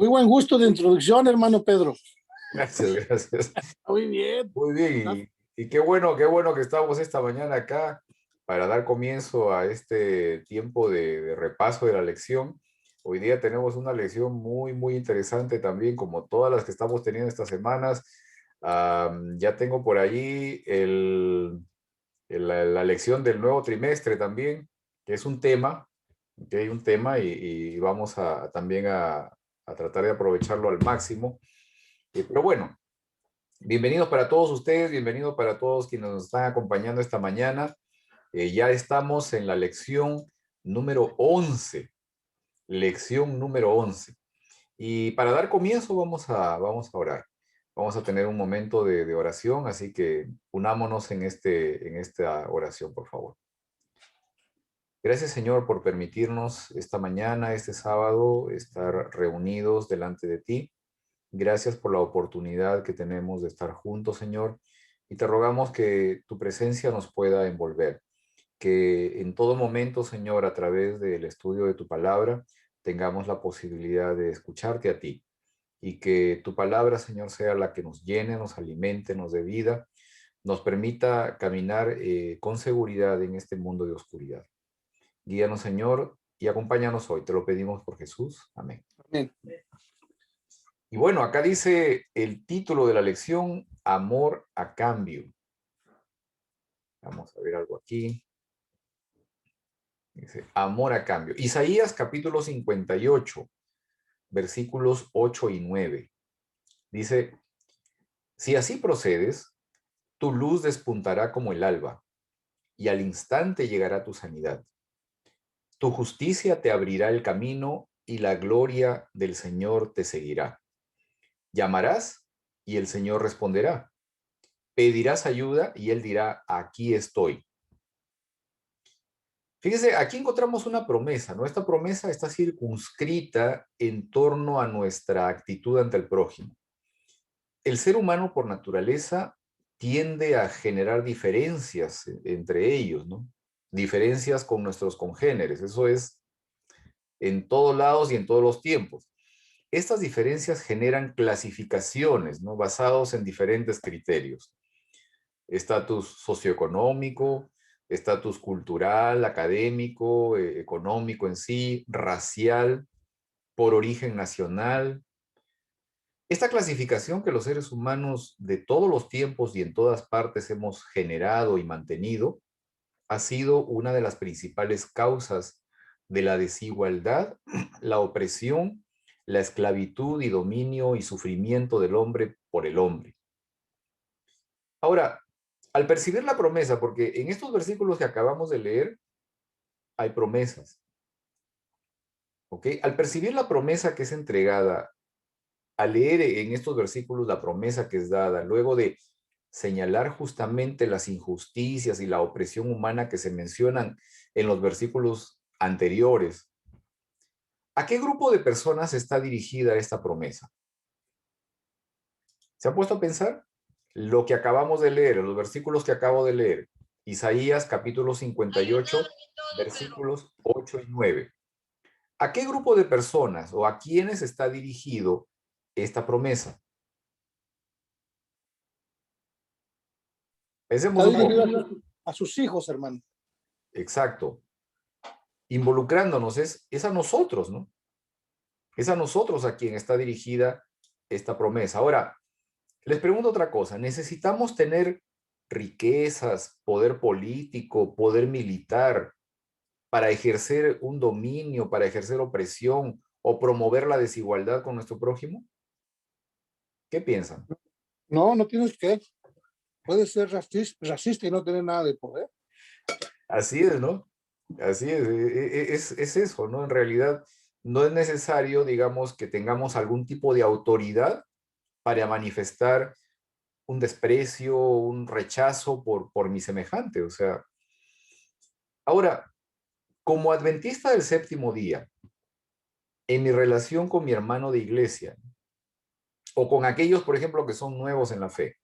Muy buen gusto de introducción, hermano Pedro. Gracias, gracias. Muy bien. Muy bien, y qué bueno que estamos esta mañana acá para dar comienzo a este tiempo de repaso de la lección. Hoy día tenemos una lección muy interesante también, como todas las que estamos teniendo estas semanas. Ya tengo por allí la lección del nuevo trimestre también, que es un tema, que hay un tema y vamos también a tratar de aprovecharlo al máximo. Pero bueno, bienvenidos para todos ustedes, bienvenidos para todos quienes nos están acompañando esta mañana. Ya estamos en la lección número 11, lección número 11. Y para dar comienzo vamos a orar. Vamos a tener un momento de oración, así que unámonos en esta oración, por favor. Gracias, Señor, por permitirnos esta mañana, este sábado, estar reunidos delante de ti. Gracias por la oportunidad que tenemos de estar juntos, Señor, y te rogamos que tu presencia nos pueda envolver, que en todo momento, Señor, a través del estudio de tu palabra, tengamos la posibilidad de escucharte a ti, y que tu palabra, Señor, sea la que nos llene, nos alimente, nos dé vida, nos permita caminar con seguridad en este mundo de oscuridad. Guíanos, Señor, y acompáñanos hoy. Te lo pedimos por Jesús. Amén. Amén. Y bueno, acá dice el título de la lección, Amor a cambio. Vamos a ver algo aquí. Dice, Amor a cambio. Isaías capítulo 58, versículos 8 y 9. Dice, si así procedes, tu luz despuntará como el alba, y al instante llegará tu sanidad. Tu justicia te abrirá el camino, y la gloria del Señor te seguirá. Llamarás, y el Señor responderá. Pedirás ayuda y él dirá, aquí estoy. Fíjese, aquí encontramos una promesa, ¿no? Esta promesa está circunscrita en torno a nuestra actitud ante el prójimo. El ser humano por naturaleza tiende a generar diferencias entre ellos, ¿no? Diferencias con nuestros congéneres, eso es en todos lados y en todos los tiempos. Estas diferencias generan clasificaciones, ¿no? Basados en diferentes criterios. Estatus socioeconómico, estatus cultural, académico, económico en sí, racial, por origen nacional. Esta clasificación que los seres humanos de todos los tiempos y en todas partes hemos generado y mantenido, ha sido una de las principales causas de la desigualdad, la opresión, la esclavitud y dominio y sufrimiento del hombre por el hombre. Ahora, al percibir la promesa, porque en estos versículos que acabamos de leer hay promesas, ¿ok? Al percibir la promesa que es entregada, al leer en estos versículos la promesa que es dada, luego de señalar justamente las injusticias y la opresión humana que se mencionan en los versículos anteriores, ¿a qué grupo de personas está dirigida esta promesa? ¿Se ha puesto a pensar? Lo que acabamos de leer, los versículos que acabo de leer, Isaías capítulo 58, versículos 8 y 9. ¿A qué grupo de personas o a quiénes está dirigido esta promesa? Pensemos Está un poco. dirigido a sus hijos, hermano. Exacto. Involucrándonos es a nosotros, ¿no? Es a nosotros a quien está dirigida esta promesa. Ahora, les pregunto otra cosa. ¿Necesitamos tener riquezas, poder político, poder militar para ejercer un dominio, para ejercer opresión o promover la desigualdad con nuestro prójimo? ¿Qué piensan? No, no tienes que. Puedes ser racista y no tener nada de poder. Así es, ¿no? Así es eso, ¿no? En realidad no es necesario, digamos, que tengamos algún tipo de autoridad para manifestar un desprecio, un rechazo por mi semejante. O sea, ahora, como adventista del séptimo día, en mi relación con mi hermano de iglesia, o con aquellos, por ejemplo, que son nuevos en la fe,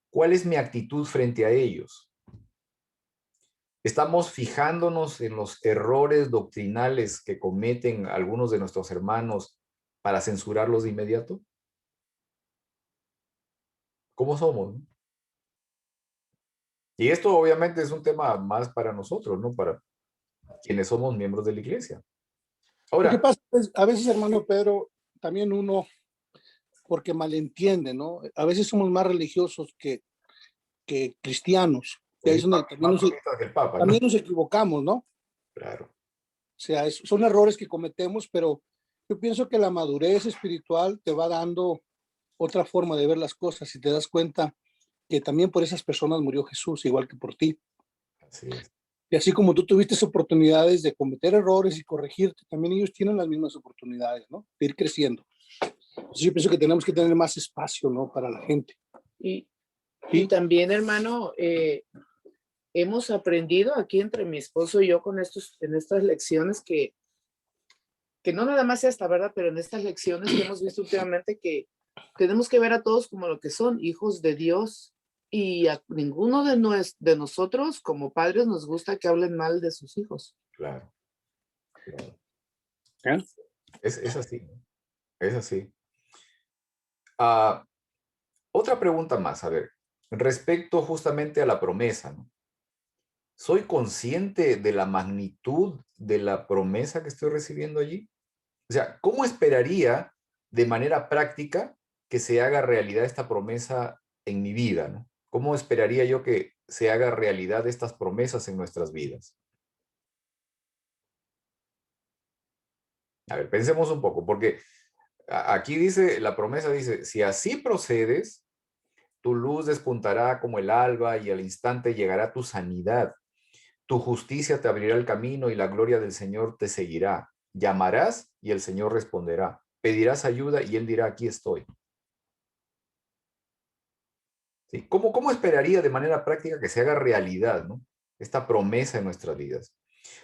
¿cuál es mi actitud frente a ellos? Estamos fijándonos en los errores doctrinales que cometen algunos de nuestros hermanos para censurarlos de inmediato? ¿Cómo somos, no? Y esto obviamente es un tema más para nosotros, ¿no? Para quienes somos miembros de la iglesia. Lo que Ahora, pasa es, a veces, hermano Pedro, también uno, porque malentiende, ¿no? A veces somos más religiosos que cristianos. Y ahí es donde más cronistas que el Papa, ¿no? también nos equivocamos, ¿no? Claro. O sea, son errores que cometemos, pero yo pienso que la madurez espiritual te va dando otra forma de ver las cosas y te das cuenta que también por esas personas murió Jesús, igual que por ti. Así es. Y así como tú tuviste oportunidades de cometer errores y corregirte, también ellos tienen las mismas oportunidades, ¿no? De ir creciendo. Entonces yo pienso que tenemos que tener más espacio, ¿no? Para la gente. Y, y ¿Sí? también, hermano, hemos aprendido aquí entre mi esposo y yo en estas lecciones que no nada más esta, ¿verdad? Pero en estas lecciones que hemos visto últimamente que tenemos que ver a todos como lo que son, hijos de Dios. Y a ninguno de nosotros como padres nos gusta que hablen mal de sus hijos. Claro. Claro. ¿Eh? Es así, ¿no? Es así. Otra pregunta más, a ver, respecto justamente a la promesa, ¿no? ¿Soy consciente de la magnitud de la promesa que estoy recibiendo allí? O sea, ¿cómo esperaría de manera práctica que se haga realidad esta promesa en mi vida, ¿no? ¿Cómo esperaría yo que se haga realidad estas promesas en nuestras vidas? A ver, pensemos un poco, porque aquí dice, la promesa dice, si así procedes, tu luz despuntará como el alba y al instante llegará tu sanidad. Tu justicia te abrirá el camino y la gloria del Señor te seguirá. Llamarás y el Señor responderá. Pedirás ayuda y Él dirá, aquí estoy. ¿Sí? ¿Cómo esperaría de manera práctica que se haga realidad, ¿no? Esta promesa en nuestras vidas?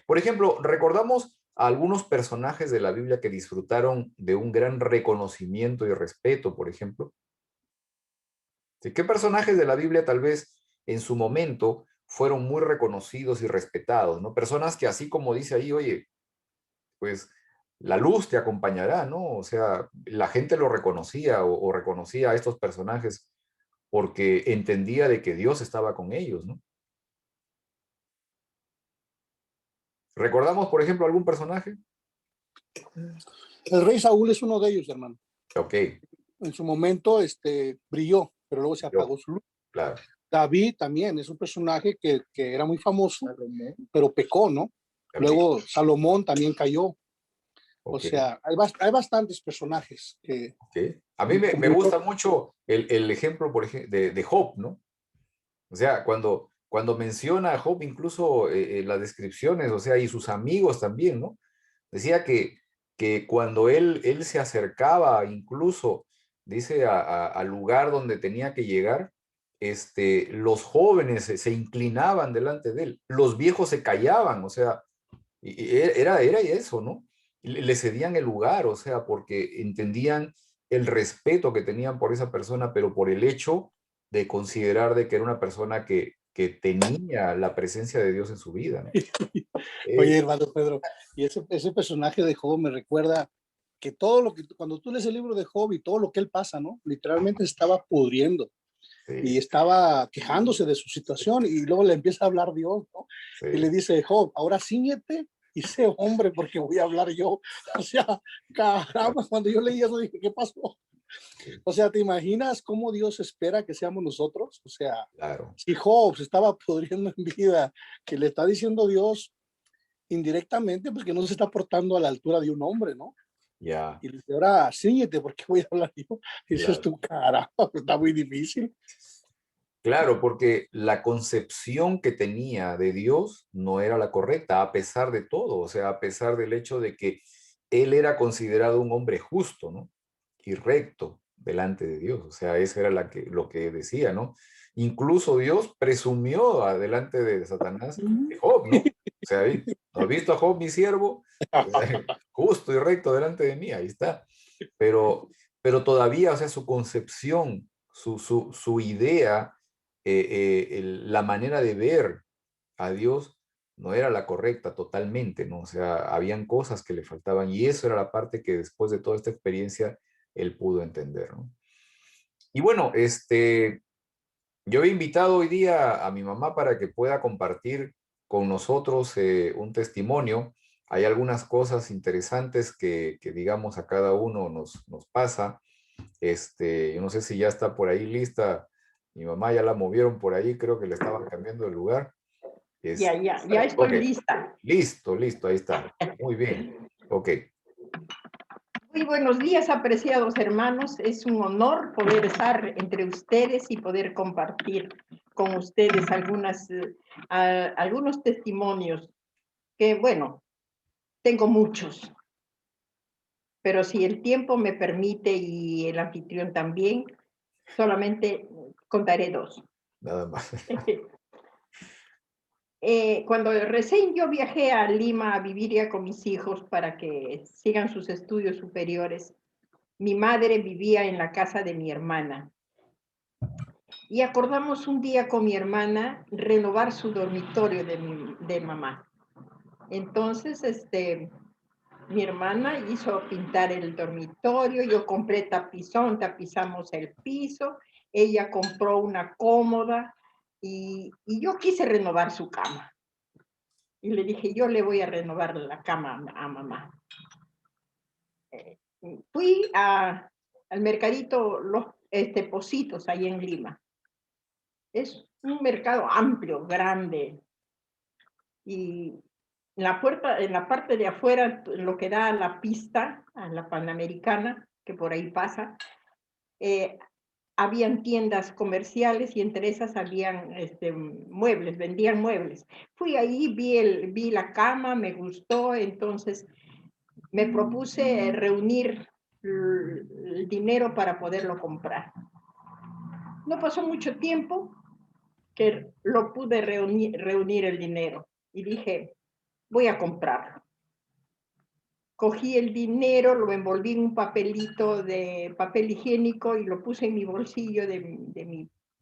Por ejemplo, recordamos a algunos personajes de la Biblia que disfrutaron de un gran reconocimiento y respeto, por ejemplo. ¿Sí? ¿Qué personajes de la Biblia tal vez en su momento fueron muy reconocidos y respetados, ¿no? Personas que así como dice ahí, oye, pues la luz te acompañará, ¿no? O sea, la gente lo reconocía o reconocía a estos personajes porque entendía de que Dios estaba con ellos, ¿no? ¿Recordamos, por ejemplo, algún personaje? El rey Saúl es uno de ellos, hermano. Ok, En su momento, brilló, pero luego se yo, apagó su luz. claro. David también es un personaje que era muy famoso, Salomón. pero pecó, ¿no? También, Luego Salomón también cayó. O ok, sea, hay bastantes personajes que, ok. A mí me como gusta mucho el ejemplo, por ejemplo, de Job, ¿no? O sea, cuando menciona a Job, incluso las descripciones, o sea, y sus amigos también, ¿no? Decía que cuando él se acercaba, incluso, dice, al lugar donde tenía que llegar, los jóvenes se inclinaban delante de él, los viejos se callaban, o sea, era eso, ¿no? Le cedían el lugar, o sea, porque entendían el respeto que tenían por esa persona, pero por el hecho de considerar de que era una persona que tenía la presencia de Dios en su vida, ¿no? Oye, Eh, hermano Pedro, y ese personaje de Job me recuerda que todo lo que, cuando tú lees el libro de Job y todo lo que él pasa, ¿no? Literalmente estaba pudriendo y sí, estaba quejándose de su situación y luego le empieza a hablar Dios, ¿no? Y le sí, dice, Job, ahora ciñete y sé hombre porque voy a hablar yo. O sea, caramba, cuando yo leí eso dije, ¿qué pasó? sí, O sea, ¿te imaginas cómo Dios espera que seamos nosotros? O sea, claro, si Job se estaba pudriendo en vida, que le está diciendo Dios indirectamente, pues que no se está portando a la altura de un hombre, ¿no? ya, Y le dice, ahora síñete porque voy a hablar yo. Y dices claro. tú, caramba, está muy difícil. Claro, porque la concepción que tenía de Dios no era la correcta, a pesar de todo, o sea, a pesar del hecho de que él era considerado un hombre justo, ¿no? Y recto delante de Dios, o sea, eso era lo que decía, ¿no? Incluso Dios presumió delante de Satanás de Job, ¿no? O sea, ahí, ¿no has visto a Job, mi siervo? Justo y recto delante de mí, ahí está. Pero todavía, o sea, su concepción, su idea la manera de ver a Dios no era la correcta totalmente, ¿no? O sea, habían cosas que le faltaban y eso era la parte que después de toda esta experiencia él pudo entender, ¿no? Y bueno, yo he invitado hoy día a mi mamá para que pueda compartir con nosotros un testimonio. Hay algunas cosas interesantes que digamos, a cada uno nos pasa. Yo no sé si ya está por ahí lista. Mi mamá ya la movieron por ahí, creo que le estaban cambiando de lugar. Ya estoy Ok, lista. listo, ahí está. Muy bien, ok. Muy buenos días, apreciados hermanos. Es un honor poder estar entre ustedes y poder compartir con ustedes algunos testimonios que, bueno, tengo muchos, pero si el tiempo me permite y el anfitrión también, solamente contaré dos. Nada más. Cuando recién yo viajé a Lima a vivir ya con mis hijos para que sigan sus estudios superiores, mi madre vivía en la casa de mi hermana. Y acordamos un día con mi hermana renovar su dormitorio de mamá. Entonces, mi hermana hizo pintar el dormitorio, yo compré tapizón, tapizamos el piso, ella compró una cómoda y yo quise renovar su cama. Y le dije, yo le voy a renovar la cama a mamá. Fui al mercadito Los Pocitos, ahí en Lima. Es un mercado amplio, grande. Y en la parte de afuera, lo que da a la pista, a la Panamericana, que por ahí pasa, habían tiendas comerciales y entre esas habían muebles, vendían muebles. Fui ahí, vi la cama, me gustó, entonces me propuse reunir el dinero para poderlo comprar. No pasó mucho tiempo que lo pude reunir el dinero y dije, voy a comprarlo. Cogí el dinero, lo envolví en un papelito de papel higiénico y lo puse en mi bolsillo de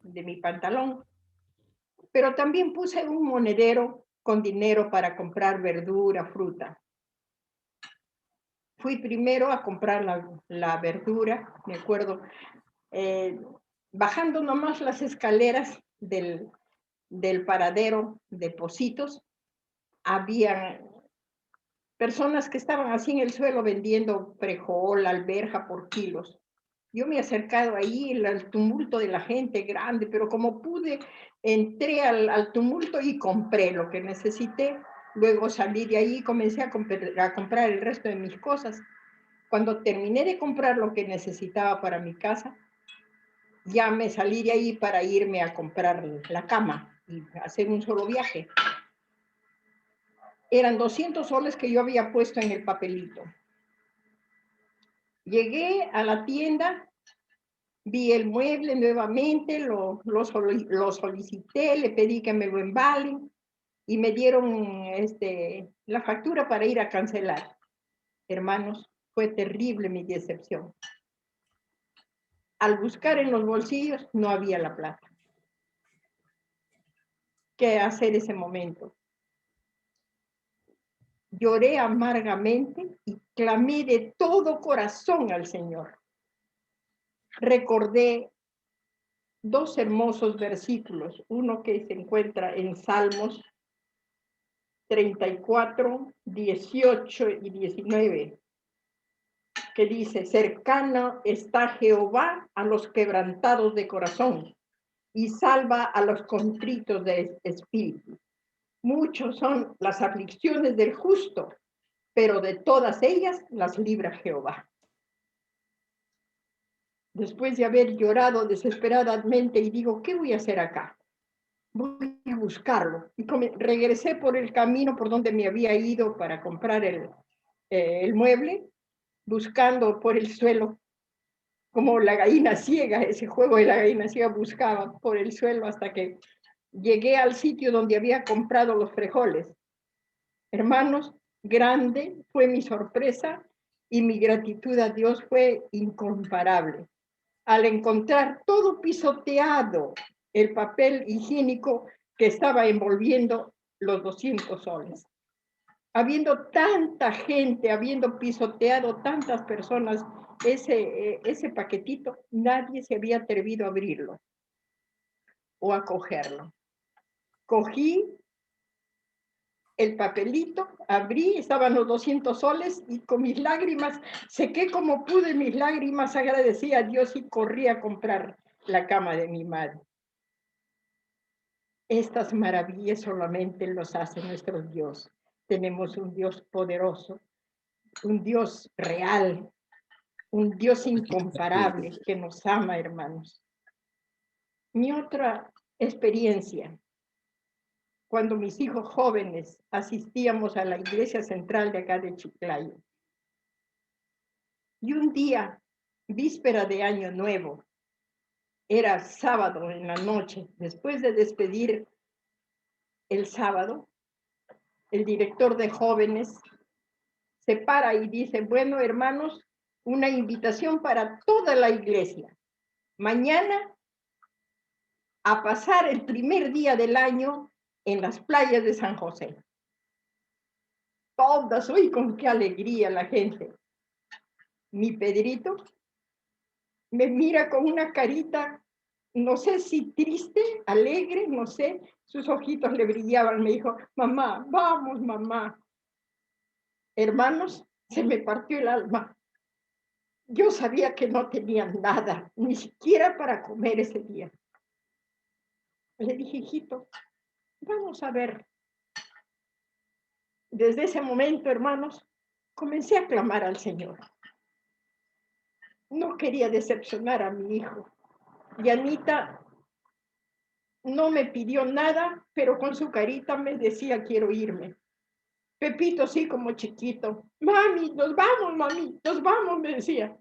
mi pantalón. Pero también puse un monedero con dinero para comprar verdura, fruta. Fui primero a comprar la verdura, me acuerdo, bajando nomás las escaleras del paradero de Pocitos, había personas que estaban así en el suelo vendiendo frijol, alberja por kilos. Yo me he acercado ahí, el tumulto de la gente grande, pero como pude, entré al tumulto y compré lo que necesité. Luego salí de ahí y comencé a comprar el resto de mis cosas. Cuando terminé de comprar lo que necesitaba para mi casa, ya me salí de ahí para irme a comprar la cama y hacer un solo viaje. Eran 200 soles que yo había puesto en el papelito. Llegué a la tienda, vi el mueble nuevamente, lo solicité, le pedí que me lo embalen y me dieron la factura para ir a cancelar. Hermanos, fue terrible mi decepción. Al buscar en los bolsillos no había la plata. ¿Qué hacer ese momento? Lloré amargamente y clamé de todo corazón al Señor. Recordé dos hermosos versículos, uno que se encuentra en Salmos 34, 18 y 19, que dice, cercano está Jehová a los quebrantados de corazón y salva a los contritos de espíritu. Muchos son las aflicciones del justo, pero de todas ellas las libra Jehová. Después de haber llorado desesperadamente y digo, ¿qué voy a hacer acá? Voy a buscarlo. Y regresé por el camino por donde me había ido para comprar el mueble, buscando por el suelo, como la gallina ciega, ese juego de la gallina ciega, buscaba por el suelo hasta que llegué al sitio donde había comprado los frijoles. Hermanos, grande fue mi sorpresa y mi gratitud a Dios fue incomparable. Al encontrar todo pisoteado, el papel higiénico que estaba envolviendo los 200 soles. Habiendo tanta gente, habiendo pisoteado tantas personas ese paquetito, nadie se había atrevido a abrirlo o a cogerlo. Cogí el papelito, abrí, estaban los 200 soles y con mis lágrimas, sequé como pude mis lágrimas, agradecí a Dios y corrí a comprar la cama de mi madre. Estas maravillas solamente los hace nuestro Dios. Tenemos un Dios poderoso, un Dios real, un Dios incomparable que nos ama, hermanos. Mi otra experiencia, cuando mis hijos jóvenes asistíamos a la iglesia central de acá de Chiclayo. Y un día, víspera de Año Nuevo, era sábado en la noche, después de despedir el sábado, el director de jóvenes se para y dice, bueno, hermanos, una invitación para toda la iglesia. Mañana a pasar el primer día del año en las playas de San José. Todas, uy, con qué alegría la gente. Mi Pedrito me mira con una carita, no sé si triste, alegre, no sé, sus ojitos le brillaban, me dijo, mamá, vamos, mamá. Hermanos, se me partió el alma. Yo sabía que no tenían nada, ni siquiera para comer ese día. Le dije, hijito, vamos a ver. Desde ese momento, hermanos, comencé a clamar al Señor. No quería decepcionar a mi hijo. Y Anita no me pidió nada, pero con su carita me decía, quiero irme. Pepito, sí, como chiquito. Mami, nos vamos, me decía.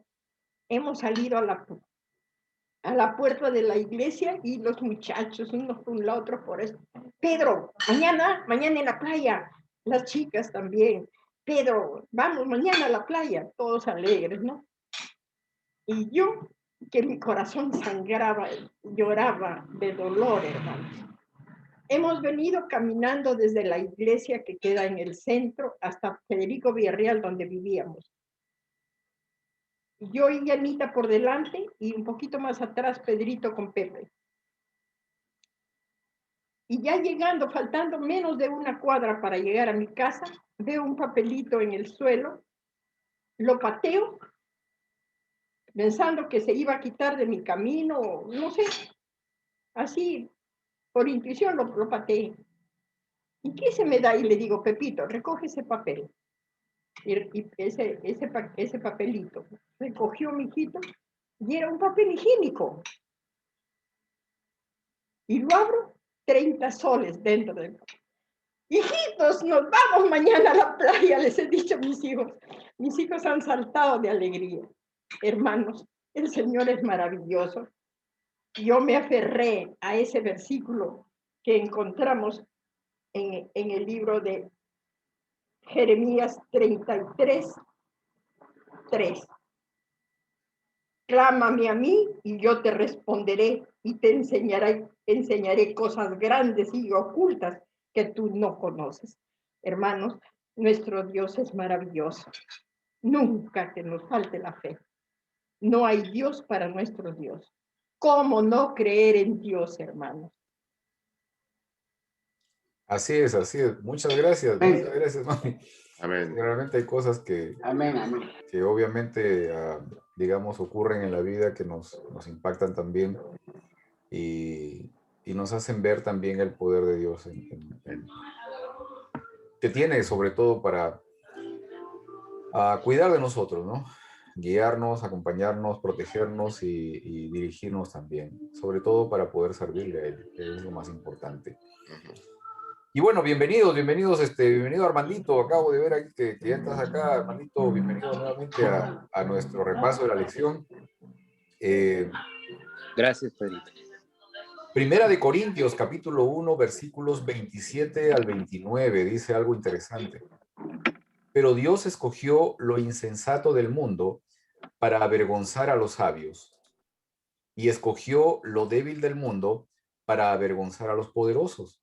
Hemos salido a la puerta de la iglesia y los muchachos, unos por un lado, otros por eso. Pedro, mañana en la playa. Las chicas también. Pedro, vamos mañana a la playa. Todos alegres, ¿no? Y yo, que mi corazón sangraba, lloraba de dolor, hermanos. Hemos venido caminando desde la iglesia que queda en el centro hasta Federico Villarreal, donde vivíamos. Yo y Anita por delante y un poquito más atrás Pedrito con Pepe. Y ya llegando, faltando menos de una cuadra para llegar a mi casa, veo un papelito en el suelo, lo pateo, pensando que se iba a quitar de mi camino, no sé, así, por intuición lo pateé. ¿Y qué se me da? Y le digo, Pepito, recoge ese papel. Y ese papelito recogió mi hijito y era un papel higiénico. Y lo abro, 30 soles dentro del papel. Hijitos, nos vamos mañana a la playa, les he dicho a mis hijos. Mis hijos han saltado de alegría. Hermanos, el Señor es maravilloso. Yo me aferré a ese versículo que encontramos en el libro de Jeremías 33, 3. Clámame a mí y yo te responderé y te enseñaré cosas grandes y ocultas que tú no conoces. Hermanos, nuestro Dios es maravilloso. Nunca que nos falte la fe. No hay Dios para nuestro Dios. ¿Cómo no creer en Dios, hermanos? Así es, así es. Muchas gracias, mami. Amén. Realmente hay cosas que obviamente, digamos, ocurren en la vida que nos impactan también y nos hacen ver también el poder de Dios que tiene sobre todo para cuidar de nosotros, ¿no? Guiarnos, acompañarnos, protegernos y dirigirnos también, sobre todo para poder servirle a Él, que es lo más importante. Y bueno, bienvenido Armandito, acabo de ver aquí que ya estás acá, Armandito, bienvenido nuevamente a nuestro repaso de la lección. Gracias, Pedrito. Primera de Corintios, capítulo 1, versículos 27 al 29, dice algo interesante. Pero Dios escogió lo insensato del mundo para avergonzar a los sabios, y escogió lo débil del mundo para avergonzar a los poderosos.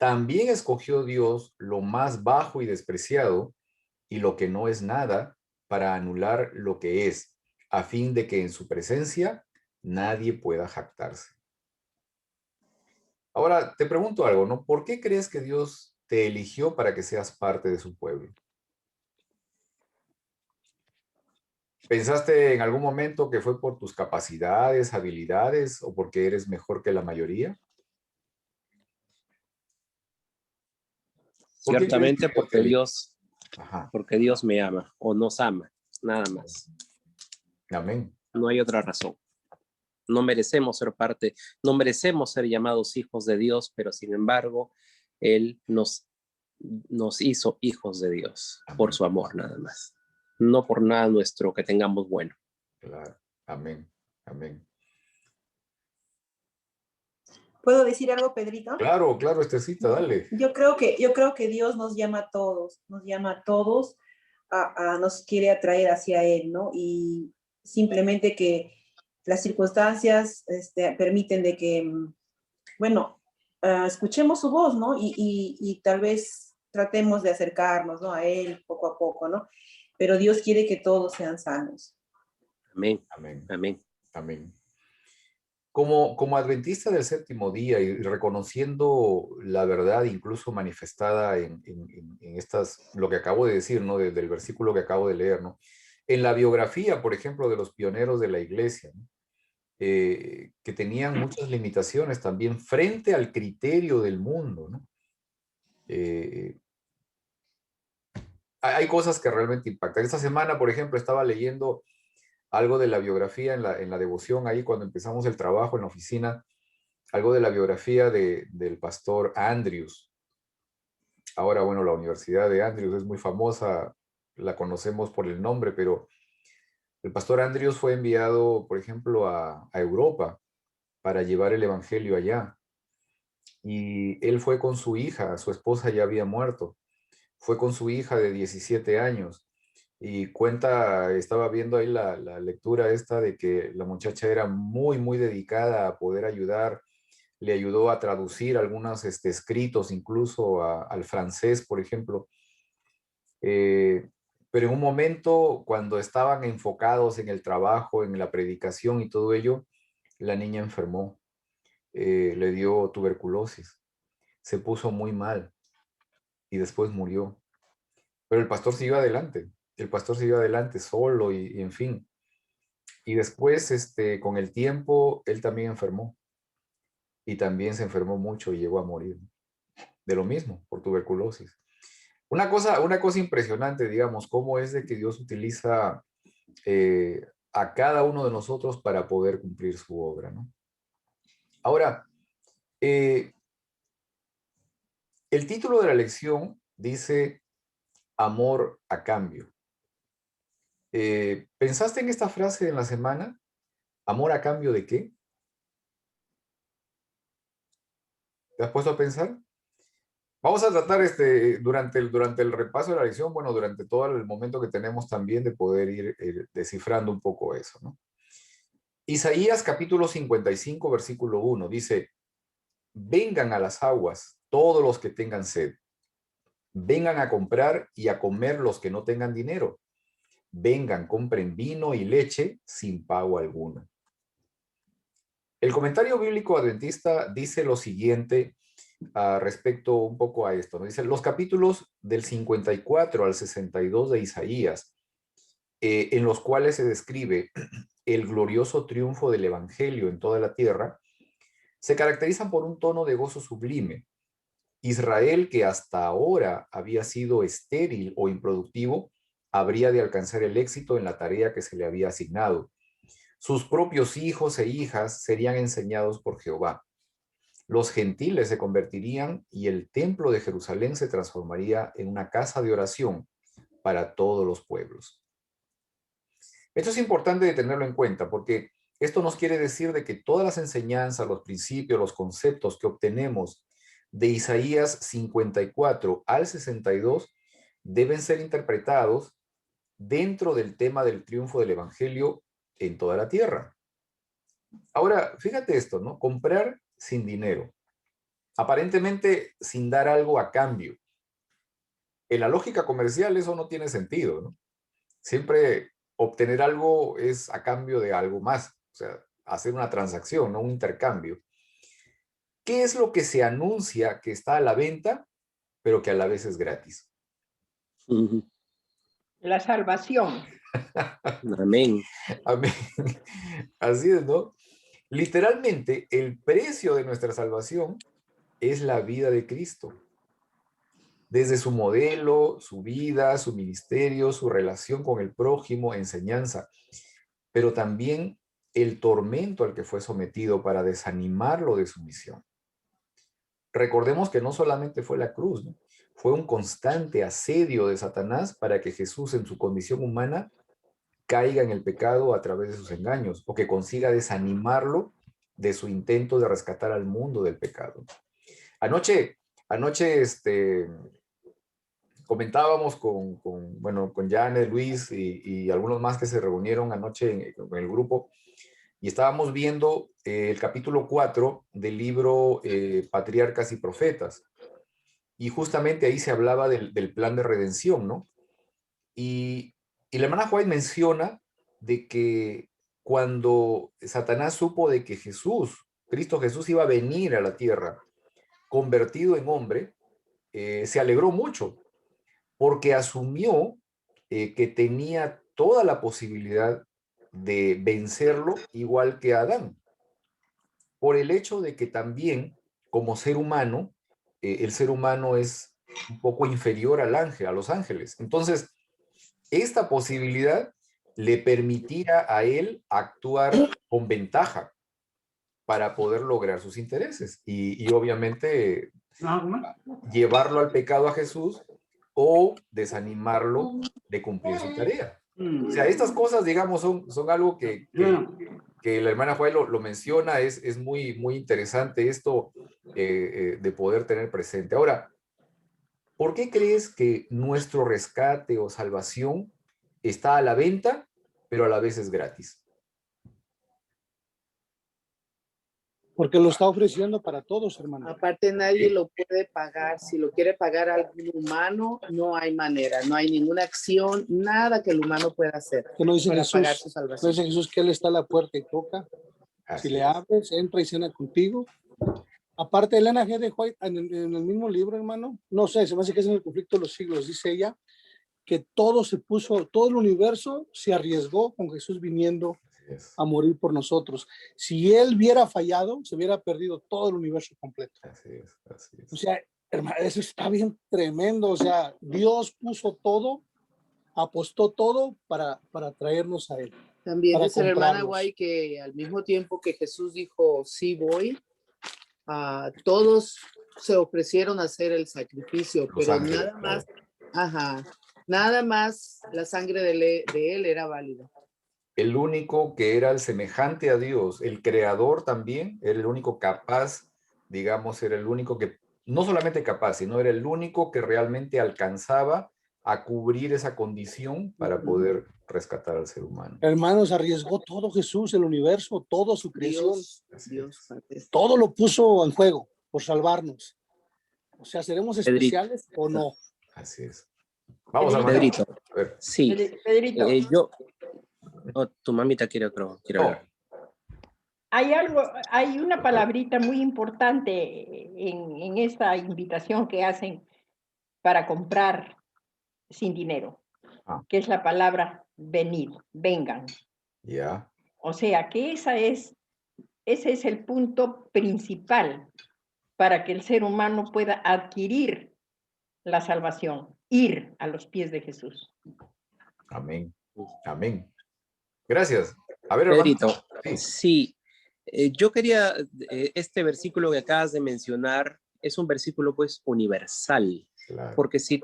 también escogió Dios lo más bajo y despreciado y lo que no es nada para anular lo que es, a fin de que en su presencia nadie pueda jactarse. Ahora, te pregunto algo, ¿no? ¿Por qué crees que Dios te eligió para que seas parte de su pueblo? ¿Pensaste en algún momento que fue por tus capacidades, habilidades o porque eres mejor que la mayoría? ¿Por qué crees que Ciertamente Dios te eligió? Ajá, porque Dios me ama o nos ama, nada más. amén. No hay otra razón. No merecemos ser parte, no merecemos ser llamados hijos de Dios, pero sin embargo, Él nos hizo hijos de Dios por Amén. su amor, nada más. No por nada nuestro que tengamos bueno. Claro, amén, amén. ¿Puedo decir algo, Pedrito? Claro, claro, Esthercita, dale. Yo creo que Dios nos llama a todos, nos quiere atraer hacia Él, ¿no? Y simplemente que las circunstancias permiten de que, bueno, escuchemos su voz, ¿no? Y tal vez tratemos de acercarnos, ¿no? A Él poco a poco, ¿no? Pero Dios quiere que todos sean sanos. Amén, Amén, amén. amén. Como adventista del séptimo día y reconociendo la verdad incluso manifestada en lo que acabo de decir, ¿no? Del versículo que acabo de leer, ¿no? En la biografía, por ejemplo, de los pioneros de la iglesia, ¿no? Que tenían muchas limitaciones también frente al criterio del mundo, ¿no? Hay cosas que realmente impactan. Esta semana, por ejemplo, estaba leyendo algo de la biografía en la devoción ahí cuando empezamos el trabajo en la oficina, algo de la biografía del pastor Andrews. Ahora, bueno, la Universidad de Andrews es muy famosa, la conocemos por el nombre, pero el pastor Andrews fue enviado, por ejemplo, a Europa para llevar el evangelio allá. Y él fue con su hija, su esposa ya había muerto, fue con su hija de 17 años. Y cuenta, estaba viendo ahí la lectura esta de que la muchacha era muy, muy dedicada a poder ayudar. Le ayudó a traducir algunos escritos, incluso al francés, por ejemplo. Pero en un momento, cuando estaban enfocados en el trabajo, en la predicación y todo ello, la niña enfermó, le dio tuberculosis, se puso muy mal y después murió. Pero el pastor siguió adelante, el pastor siguió adelante solo y en fin. Y después, con el tiempo, él también enfermó y también se enfermó mucho y llegó a morir de lo mismo, por tuberculosis. Una cosa impresionante, digamos, cómo es de que Dios utiliza a cada uno de nosotros para poder cumplir su obra, ¿no? Ahora, el título de la lección dice amor a cambio. ¿Pensaste en esta frase en la semana? ¿Amor a cambio de qué? ¿Te has puesto a pensar? Vamos a tratar durante el repaso de la lección, bueno, durante todo el momento que tenemos también de poder ir descifrando un poco eso, ¿no? Isaías capítulo 55, versículo 1, dice, vengan a las aguas todos los que tengan sed, vengan a comprar y a comer los que no tengan dinero, vengan, compren vino y leche sin pago alguno. El comentario bíblico adventista dice lo siguiente respecto un poco a esto, ¿no? Dice, los capítulos del 54 al 62 de Isaías, en los cuales se describe el glorioso triunfo del evangelio en toda la tierra, se caracterizan por un tono de gozo sublime. Israel, que hasta ahora había sido estéril o improductivo, habría de alcanzar el éxito en la tarea que se le había asignado. Sus propios hijos e hijas serían enseñados por Jehová. Los gentiles se convertirían y el templo de Jerusalén se transformaría en una casa de oración para todos los pueblos. Esto es importante de tenerlo en cuenta porque esto nos quiere decir de que todas las enseñanzas, los principios, los conceptos que obtenemos de Isaías 54 al 62 deben ser interpretados dentro del tema del triunfo del evangelio en toda la tierra. Ahora, fíjate esto, ¿no? Comprar sin dinero. aparentemente sin dar algo a cambio. En la lógica comercial eso no tiene sentido, ¿no? Siempre obtener algo es a cambio de algo más, o sea, hacer una transacción, no un intercambio. ¿Qué es lo que se anuncia que está a la venta, pero que a la vez es gratis? La salvación. Amén. Amén. Así es, ¿no? Literalmente, el precio de nuestra salvación es la vida de Cristo. Desde su modelo, su vida, su ministerio, su relación con el prójimo, enseñanza, pero también el tormento al que fue sometido para desanimarlo de su misión. Recordemos que no solamente fue la cruz, ¿no? Fue un constante asedio de Satanás para que Jesús en su condición humana caiga en el pecado a través de sus engaños, o que consiga desanimarlo de su intento de rescatar al mundo del pecado. Anoche comentábamos con Janet, Luis y algunos más que se reunieron anoche en el grupo, y estábamos viendo el capítulo 4 del libro Patriarcas y Profetas, y justamente ahí se hablaba del plan de redención, ¿no? Y la hermana White menciona de que cuando Satanás supo de que Cristo Jesús iba a venir a la tierra convertido en hombre, se alegró mucho, porque asumió que tenía toda la posibilidad de vencerlo igual que Adán, por el hecho de que también, como ser humano, el ser humano es un poco inferior al ángel, a los ángeles. Entonces, esta posibilidad le permitía a él actuar con ventaja para poder lograr sus intereses y obviamente llevarlo al pecado a Jesús o desanimarlo de cumplir su tarea. O sea, estas cosas, digamos, son algo que la hermana Juan lo menciona, es muy, muy interesante esto de poder tener presente. Ahora, ¿por qué crees que nuestro rescate o salvación está a la venta, pero a la vez es gratis? Porque lo está ofreciendo para todos, hermano. Aparte, nadie lo puede pagar. Si lo quiere pagar algún humano, no hay manera, no hay ninguna acción, nada que el humano pueda hacer Que no dice para Jesús, pagar su no salvación. dice Jesús que Él está a la puerta y toca. Así Si le es. abres, entra y cena contigo. Aparte, Elena G. de White, en el mismo libro, hermano, no sé, se me hace que es en el conflicto de los siglos, dice ella, que todo el universo se arriesgó con Jesús viniendo Así es. a morir por nosotros. Si Él hubiera fallado, se hubiera perdido todo el universo completo. Así es, así es. O sea, hermano, eso está bien tremendo. O sea, Dios puso todo, apostó todo para traernos a Él. También para dice la hermana comprarlos. Guay que al mismo tiempo que Jesús dijo, sí voy, todos se ofrecieron a hacer el sacrificio, Los pero ángeles, nada más, nada más la sangre de él era válida. El único que era el semejante a Dios, el creador también, era el único capaz, digamos, era el único que, no solamente capaz, sino era el único que realmente alcanzaba a cubrir esa condición para poder rescatar al ser humano. Hermanos, arriesgó todo Jesús, el universo, toda su creación. Dios, todo lo puso en juego por salvarnos. O sea, ¿seremos especiales o no? Así es. Vamos a Pedrito. A ver. Sí. Pedrito. Tu mamita quiere hablar. Hay una palabrita muy importante en esta invitación que hacen para comprar sin dinero, que es la palabra venid, vengan. Ya. O sea, que ese es el punto principal para que el ser humano pueda adquirir la salvación, ir a los pies de Jesús. Amén. Amén. Gracias. A ver, hermano. Pedrito, sí. Yo quería, este versículo que acabas de mencionar es un versículo pues universal, Claro. porque si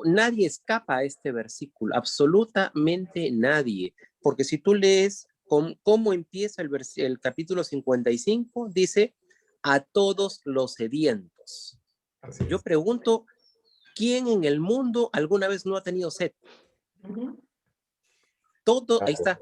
nadie escapa a este versículo, absolutamente nadie, porque si tú lees cómo empieza el capítulo 55, dice, a todos los sedientos. Yo pregunto, ¿quién en el mundo alguna vez no ha tenido sed? Todo, ahí está,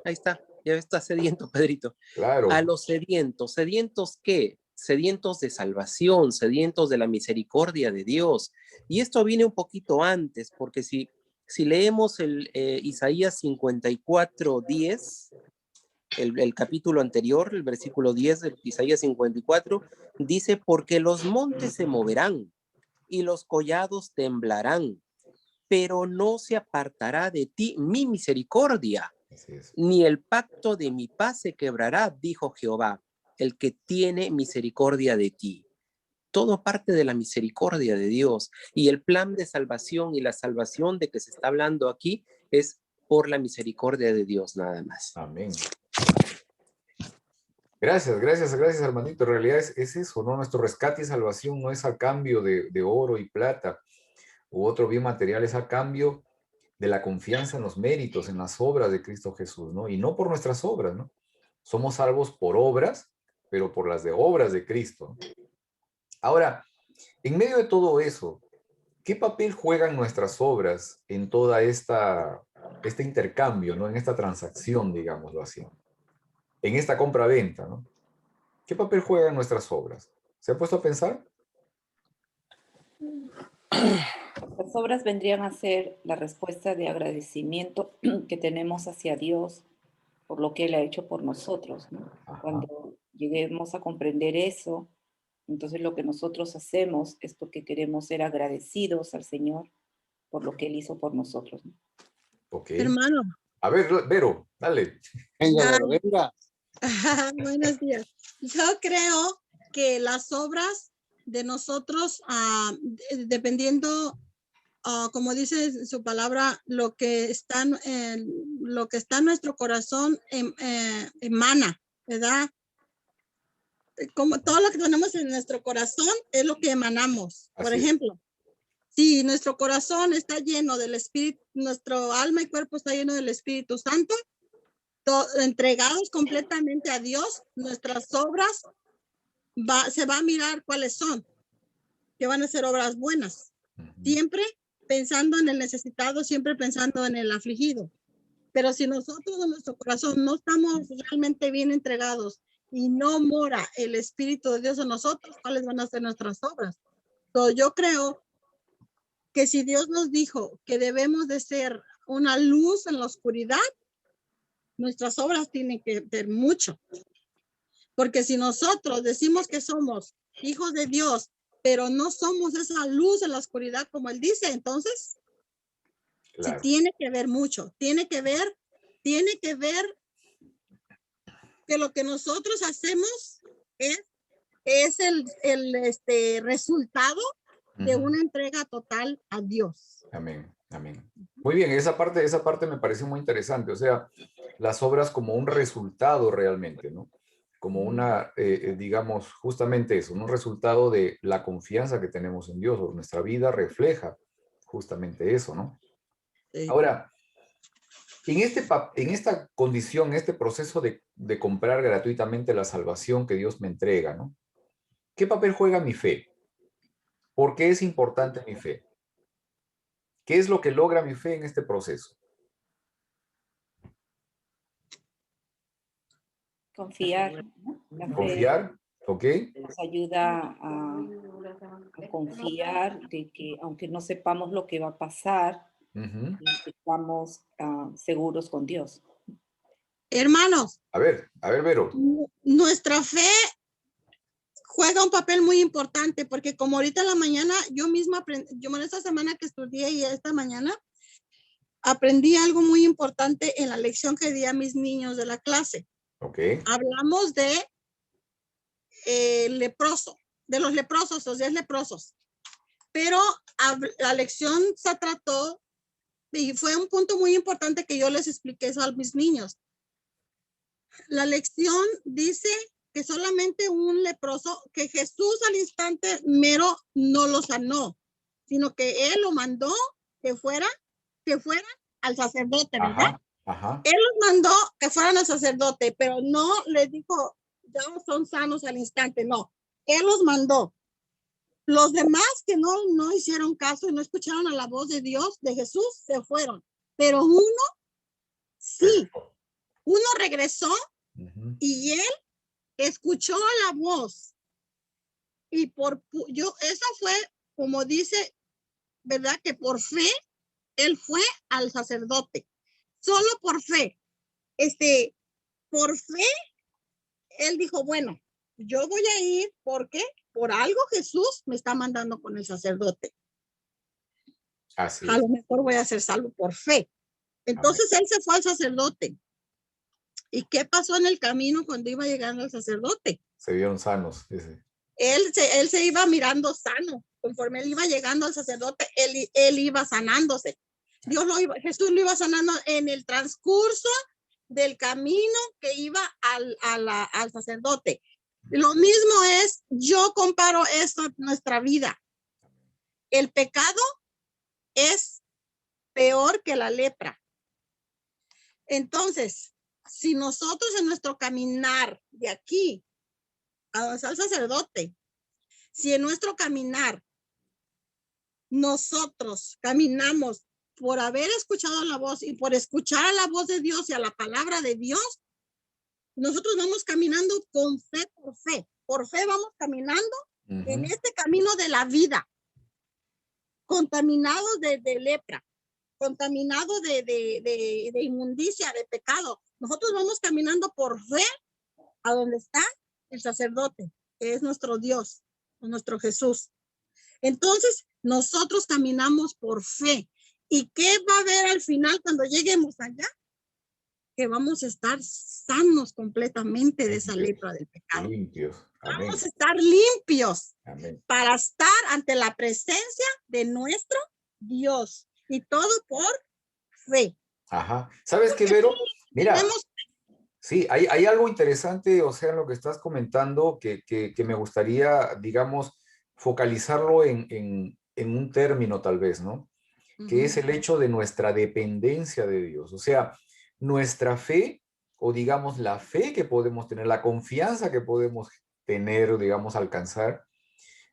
ya está sediento, Pedrito. Claro. A los sedientos, ¿sedientos qué? sedientos de salvación, sedientos de la misericordia de Dios. Y esto viene un poquito antes, porque si leemos el Isaías 54:10, el capítulo anterior, el versículo 10 de Isaías 54, dice, porque los montes se moverán y los collados temblarán, pero no se apartará de ti mi misericordia, ni el pacto de mi paz se quebrará, dijo Jehová, el que tiene misericordia de ti. Todo parte de la misericordia de Dios, y el plan de salvación y la salvación de que se está hablando aquí es por la misericordia de Dios nada más. Amén. Gracias, hermanito. En realidad es eso, ¿no? Nuestro rescate y salvación no es a cambio de oro y plata u otro bien material, es a cambio de la confianza en los méritos, en las obras de Cristo Jesús, ¿no? Y no por nuestras obras, ¿no? Somos salvos por obras, pero por las de obras de Cristo. Ahora, en medio de todo eso, ¿qué papel juegan nuestras obras en toda este intercambio, ¿no? En esta transacción, digámoslo así, en esta compra-venta, ¿no? ¿Qué papel juegan nuestras obras? ¿Se ha puesto a pensar? Las obras vendrían a ser la respuesta de agradecimiento que tenemos hacia Dios por lo que Él ha hecho por nosotros, ¿no? Cuando lleguemos a comprender eso, entonces lo que nosotros hacemos es porque queremos ser agradecidos al Señor por lo que Él hizo por nosotros, ¿no? Ok. Hermano. A ver, Vero, dale. Venga, Vero, venga. Buenos días. Yo creo que las obras de nosotros, dependiendo, como dice su palabra, lo que está en nuestro corazón emana, ¿verdad? Como todo lo que tenemos en nuestro corazón es lo que emanamos. Por ejemplo, si nuestro corazón está lleno del Espíritu, nuestro alma y cuerpo está lleno del Espíritu Santo, entregados completamente a Dios, nuestras obras se va a mirar cuáles son, que van a ser obras buenas. Siempre pensando en el necesitado, siempre pensando en el afligido. Pero si nosotros en nuestro corazón no estamos realmente bien entregados y no mora el Espíritu de Dios en nosotros, ¿cuáles van a ser nuestras obras? Entonces, yo creo que si Dios nos dijo que debemos de ser una luz en la oscuridad, nuestras obras tienen que ser mucho. Porque si nosotros decimos que somos hijos de Dios, pero no somos esa luz en la oscuridad como Él dice, entonces sí, tiene que ver mucho. Tiene que ver que lo que nosotros hacemos es el resultado de una entrega total a Dios. Amén, amén. Muy bien, esa parte me pareció muy interesante. O sea, las obras como un resultado realmente, ¿no? Como una, digamos, justamente eso, un resultado de la confianza que tenemos en Dios, o nuestra vida refleja justamente eso, ¿no? Sí. Ahora, en esta condición, en este proceso de comprar gratuitamente la salvación que Dios me entrega, ¿no? ¿Qué papel juega mi fe? ¿Por qué es importante mi fe? ¿Qué es lo que logra mi fe en este proceso? Confiar, ¿no? La fe confiar, ¿ok? Nos ayuda a confiar de que aunque no sepamos lo que va a pasar, estamos seguros con Dios. Hermanos. A ver, Vero. Nuestra fe juega un papel muy importante porque como ahorita en la mañana yo misma aprendí, yo en esta semana que estudié y esta mañana aprendí algo muy importante en la lección que di a mis niños de la clase. Okay. Hablamos de leproso, de los leprosos, los 10 leprosos. Pero la lección se trató y fue un punto muy importante que yo les expliqué eso a mis niños. La lección dice que solamente un leproso, que Jesús al instante mero no lo sanó, sino que Él lo mandó que fuera al sacerdote, ¿verdad? Ajá. Él los mandó que fueran al sacerdote, pero no les dijo, ya son sanos al instante, no. Él los mandó. Los demás que no hicieron caso y no escucharon a la voz de Dios, de Jesús, se fueron. Pero uno, sí, uno regresó y él escuchó la voz y eso fue, como dice, ¿verdad? Que por fe, él fue al sacerdote. Solo por fe. Por fe, él dijo, bueno, yo voy a ir porque por algo Jesús me está mandando con el sacerdote. Así A es. lo mejor voy a ser salvo por fe. Entonces él se fue al sacerdote. ¿Y qué pasó en el camino cuando iba llegando al sacerdote? Se vieron sanos. Dice. Él se iba mirando sano. Conforme él iba llegando al sacerdote, él iba sanándose. Jesús lo iba sanando en el transcurso del camino que iba al sacerdote. Lo mismo es, yo comparo esto a nuestra vida. El pecado es peor que la lepra. Entonces, si nosotros en nuestro caminar de aquí a donde está el sacerdote, si en nuestro caminar nosotros caminamos por haber escuchado la voz y por escuchar a la voz de Dios y a la palabra de Dios, nosotros vamos caminando con fe por fe. Por fe vamos caminando en este camino de la vida, contaminados de lepra, contaminados de inmundicia, de pecado. Nosotros vamos caminando por fe a donde está el sacerdote, que es nuestro Dios, nuestro Jesús. Entonces, nosotros caminamos por fe. ¿Y qué va a haber al final cuando lleguemos allá? Que vamos a estar sanos completamente de esa lepra del pecado. Limpios. Amén. Vamos a estar limpios. Amén. Para estar ante la presencia de nuestro Dios. Y todo por fe. Ajá. ¿Sabes qué, Vero? Mira, sí, hay algo interesante, o sea, en lo que estás comentando que me gustaría, digamos, focalizarlo en un término tal vez, ¿no? Que es el hecho de nuestra dependencia de Dios. O sea, nuestra fe, o digamos la fe que podemos tener, la confianza que podemos tener, digamos, alcanzar,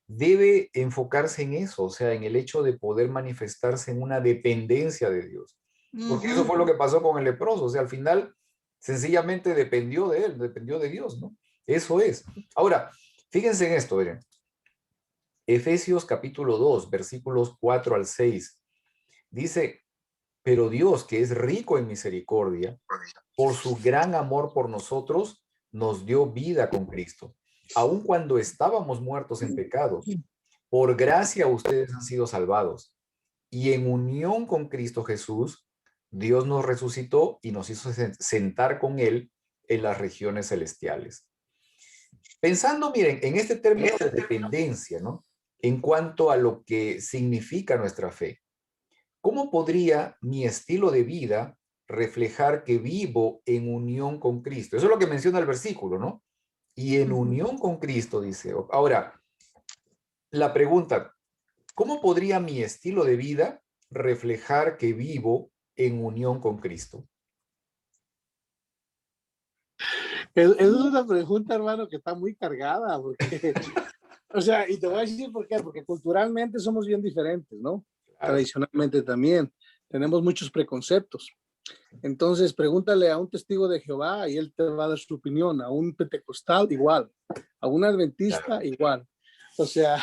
debe enfocarse en eso, o sea, en el hecho de poder manifestarse en una dependencia de Dios. Porque eso fue lo que pasó con el leproso, o sea, al final sencillamente dependió de él, dependió de Dios, ¿no? Eso es. Ahora, fíjense en esto, miren. Efesios capítulo 2, versículos 4 al 6. Dice, pero Dios, que es rico en misericordia, por su gran amor por nosotros, nos dio vida con Cristo. Aun cuando estábamos muertos en pecados, por gracia ustedes han sido salvados. Y en unión con Cristo Jesús, Dios nos resucitó y nos hizo sentar con Él en las regiones celestiales. Pensando, miren, en este término de dependencia, ¿no? En cuanto a lo que significa nuestra fe. ¿Cómo podría mi estilo de vida reflejar que vivo en unión con Cristo? Eso es lo que menciona el versículo, ¿no? Y en unión con Cristo, dice. Ahora, la pregunta, ¿cómo podría mi estilo de vida reflejar que vivo en unión con Cristo? Es una pregunta, hermano, que está muy cargada, porque, o sea, y te voy a decir por qué, porque culturalmente somos bien diferentes, ¿no? Claro. Tradicionalmente también, tenemos muchos preconceptos. Entonces, pregúntale a un testigo de Jehová y él te va a dar su opinión, a un pentecostal igual, a un adventista claro. Igual. O sea,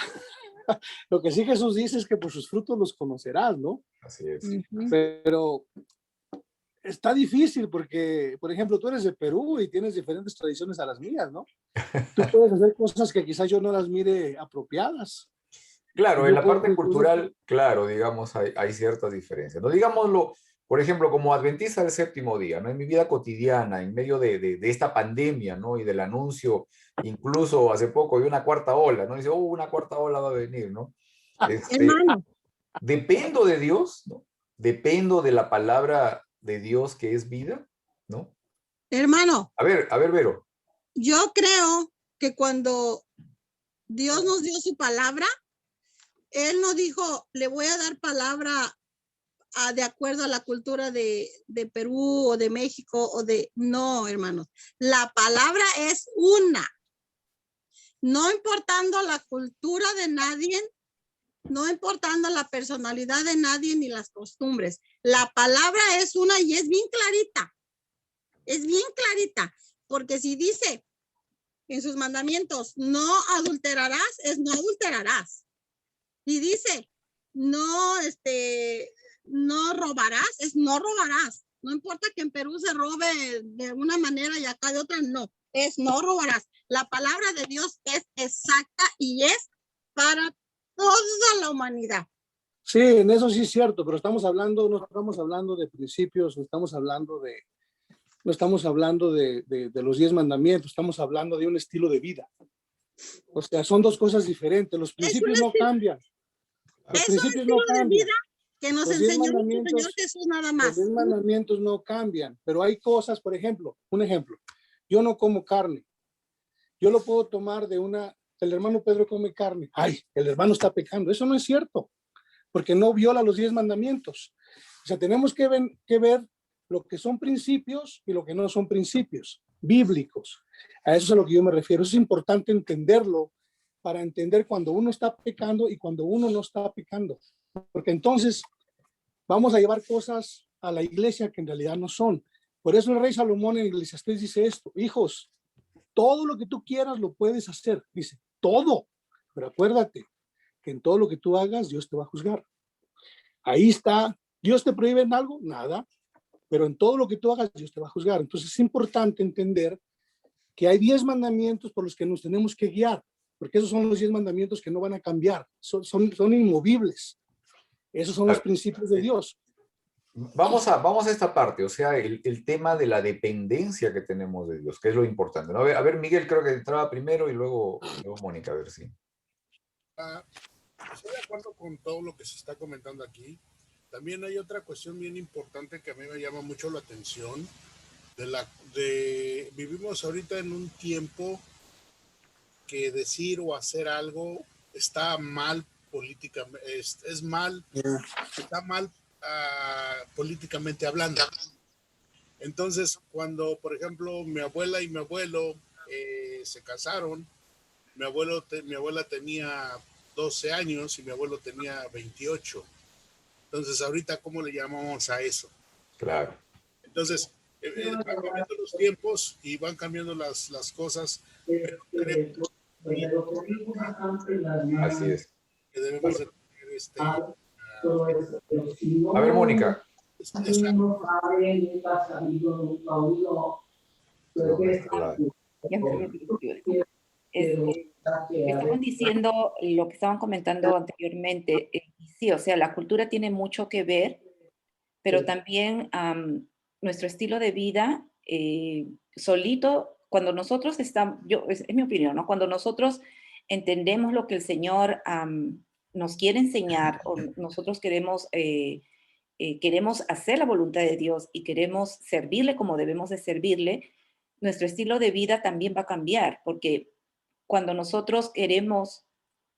lo que sí Jesús dice es que por sus frutos los conocerás, ¿no? Así es. Pero está difícil porque, por ejemplo, tú eres de Perú y tienes diferentes tradiciones a las mías, ¿no? Tú puedes hacer cosas que quizás yo no las mire apropiadas. Claro, en la parte cultural, claro, digamos, hay ciertas diferencias. No digámoslo, por ejemplo, como adventista del séptimo día, ¿no? En mi vida cotidiana, en medio de esta pandemia, ¿no? Y del anuncio, incluso hace poco de una cuarta ola, ¿no? Dice, una cuarta ola va a venir, ¿no? Dependo de Dios, ¿no? Dependo de la palabra de Dios que es vida, ¿no? Hermano. A ver, Vero. Yo creo que cuando Dios nos dio su palabra, Él no dijo, le voy a dar palabra de acuerdo a la cultura de Perú o de México o de... No, hermanos. La palabra es una. No importando la cultura de nadie, no importando la personalidad de nadie ni las costumbres. La palabra es una y es bien clarita. Es bien clarita. Porque si dice en sus mandamientos. No adulterarás, es no adulterarás. Y dice, no, no robarás, es no robarás. No importa que en Perú se robe de una manera y acá de otra, no, es no robarás. La palabra de Dios es exacta y es para toda la humanidad. Sí, en eso sí es cierto, pero no estamos hablando de principios, no estamos hablando de los 10 mandamientos, estamos hablando de un estilo de vida. O sea, son dos cosas diferentes. Los principios no cambian. Los principios no cambian. Que nos Los 10 enseñó nuestro mandamientos, Señor Jesús nada más. Los 10 mandamientos no cambian, pero hay cosas, por ejemplo, un ejemplo. Yo no como carne. Yo lo puedo tomar el hermano Pedro come carne. Ay, el hermano está pecando. Eso no es cierto, porque no viola los 10 mandamientos. O sea, tenemos que ver lo que son principios y lo que no son principios bíblicos. A eso es a lo que yo me refiero. Eso es importante entenderlo para entender cuando uno está pecando y cuando uno no está pecando. Porque entonces vamos a llevar cosas a la iglesia que en realidad no son. Por eso el rey Salomón en Eclesiastés dice esto: hijos, todo lo que tú quieras lo puedes hacer. Dice, todo. Pero acuérdate que en todo lo que tú hagas, Dios te va a juzgar. Ahí está. ¿Dios te prohíbe en algo? Nada. Pero en todo lo que tú hagas, Dios te va a juzgar. Entonces es importante entender que hay 10 mandamientos por los que nos tenemos que guiar, porque esos son los 10 mandamientos que no van a cambiar, son inmovibles. Esos son los principios de Dios. Vamos a esta parte, o sea, el tema de la dependencia que tenemos de Dios, que es lo importante, ¿no? A ver, Miguel creo que entraba primero y luego Mónica, a ver si. Estoy de acuerdo con todo lo que se está comentando aquí. También hay otra cuestión bien importante que a mí me llama mucho la atención. Vivimos ahorita en un tiempo que decir o hacer algo está mal políticamente, está mal políticamente hablando. Entonces, cuando, por ejemplo, mi abuela y mi abuelo se casaron, mi abuela tenía 12 años y mi abuelo tenía 28. Entonces, ahorita, ¿cómo le llamamos a eso? Claro. Entonces, van cambiando los tiempos y van cambiando las cosas, pero creo así es. que debemos de tener A ver, Mónica. Estaban diciendo lo que estaban comentando anteriormente. Sí, o sea, la cultura tiene mucho que ver, pero también nuestro estilo de vida solito, cuando nosotros estamos, es mi opinión, ¿no? Cuando nosotros entendemos lo que el Señor nos quiere enseñar, o nosotros queremos hacer la voluntad de Dios y queremos servirle como debemos de servirle, nuestro estilo de vida también va a cambiar, porque cuando nosotros queremos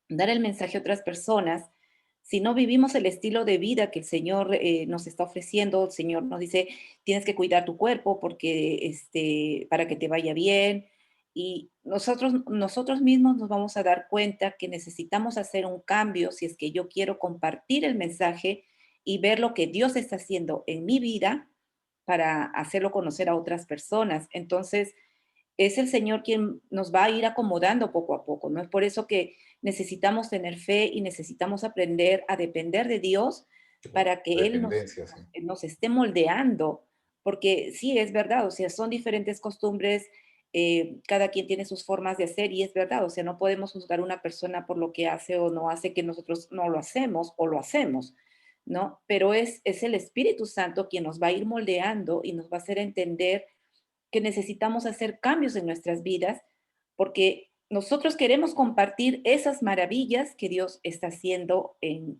dar el mensaje a otras personas, si no vivimos el estilo de vida que el Señor nos está ofreciendo, el Señor nos dice, tienes que cuidar tu cuerpo porque, para que te vaya bien, y nosotros mismos nos vamos a dar cuenta que necesitamos hacer un cambio si es que yo quiero compartir el mensaje y ver lo que Dios está haciendo en mi vida para hacerlo conocer a otras personas. Entonces, es el Señor quien nos va a ir acomodando poco a poco, ¿no? Es por eso que necesitamos tener fe y necesitamos aprender a depender de Dios para que Él nos esté moldeando, porque sí, es verdad, o sea, son diferentes costumbres, cada quien tiene sus formas de hacer y es verdad, o sea, no podemos juzgar a una persona por lo que hace o no hace, que nosotros no lo hacemos o lo hacemos, ¿no? Pero es el Espíritu Santo quien nos va a ir moldeando y nos va a hacer entender que necesitamos hacer cambios en nuestras vidas, porque nosotros queremos compartir esas maravillas que Dios está haciendo en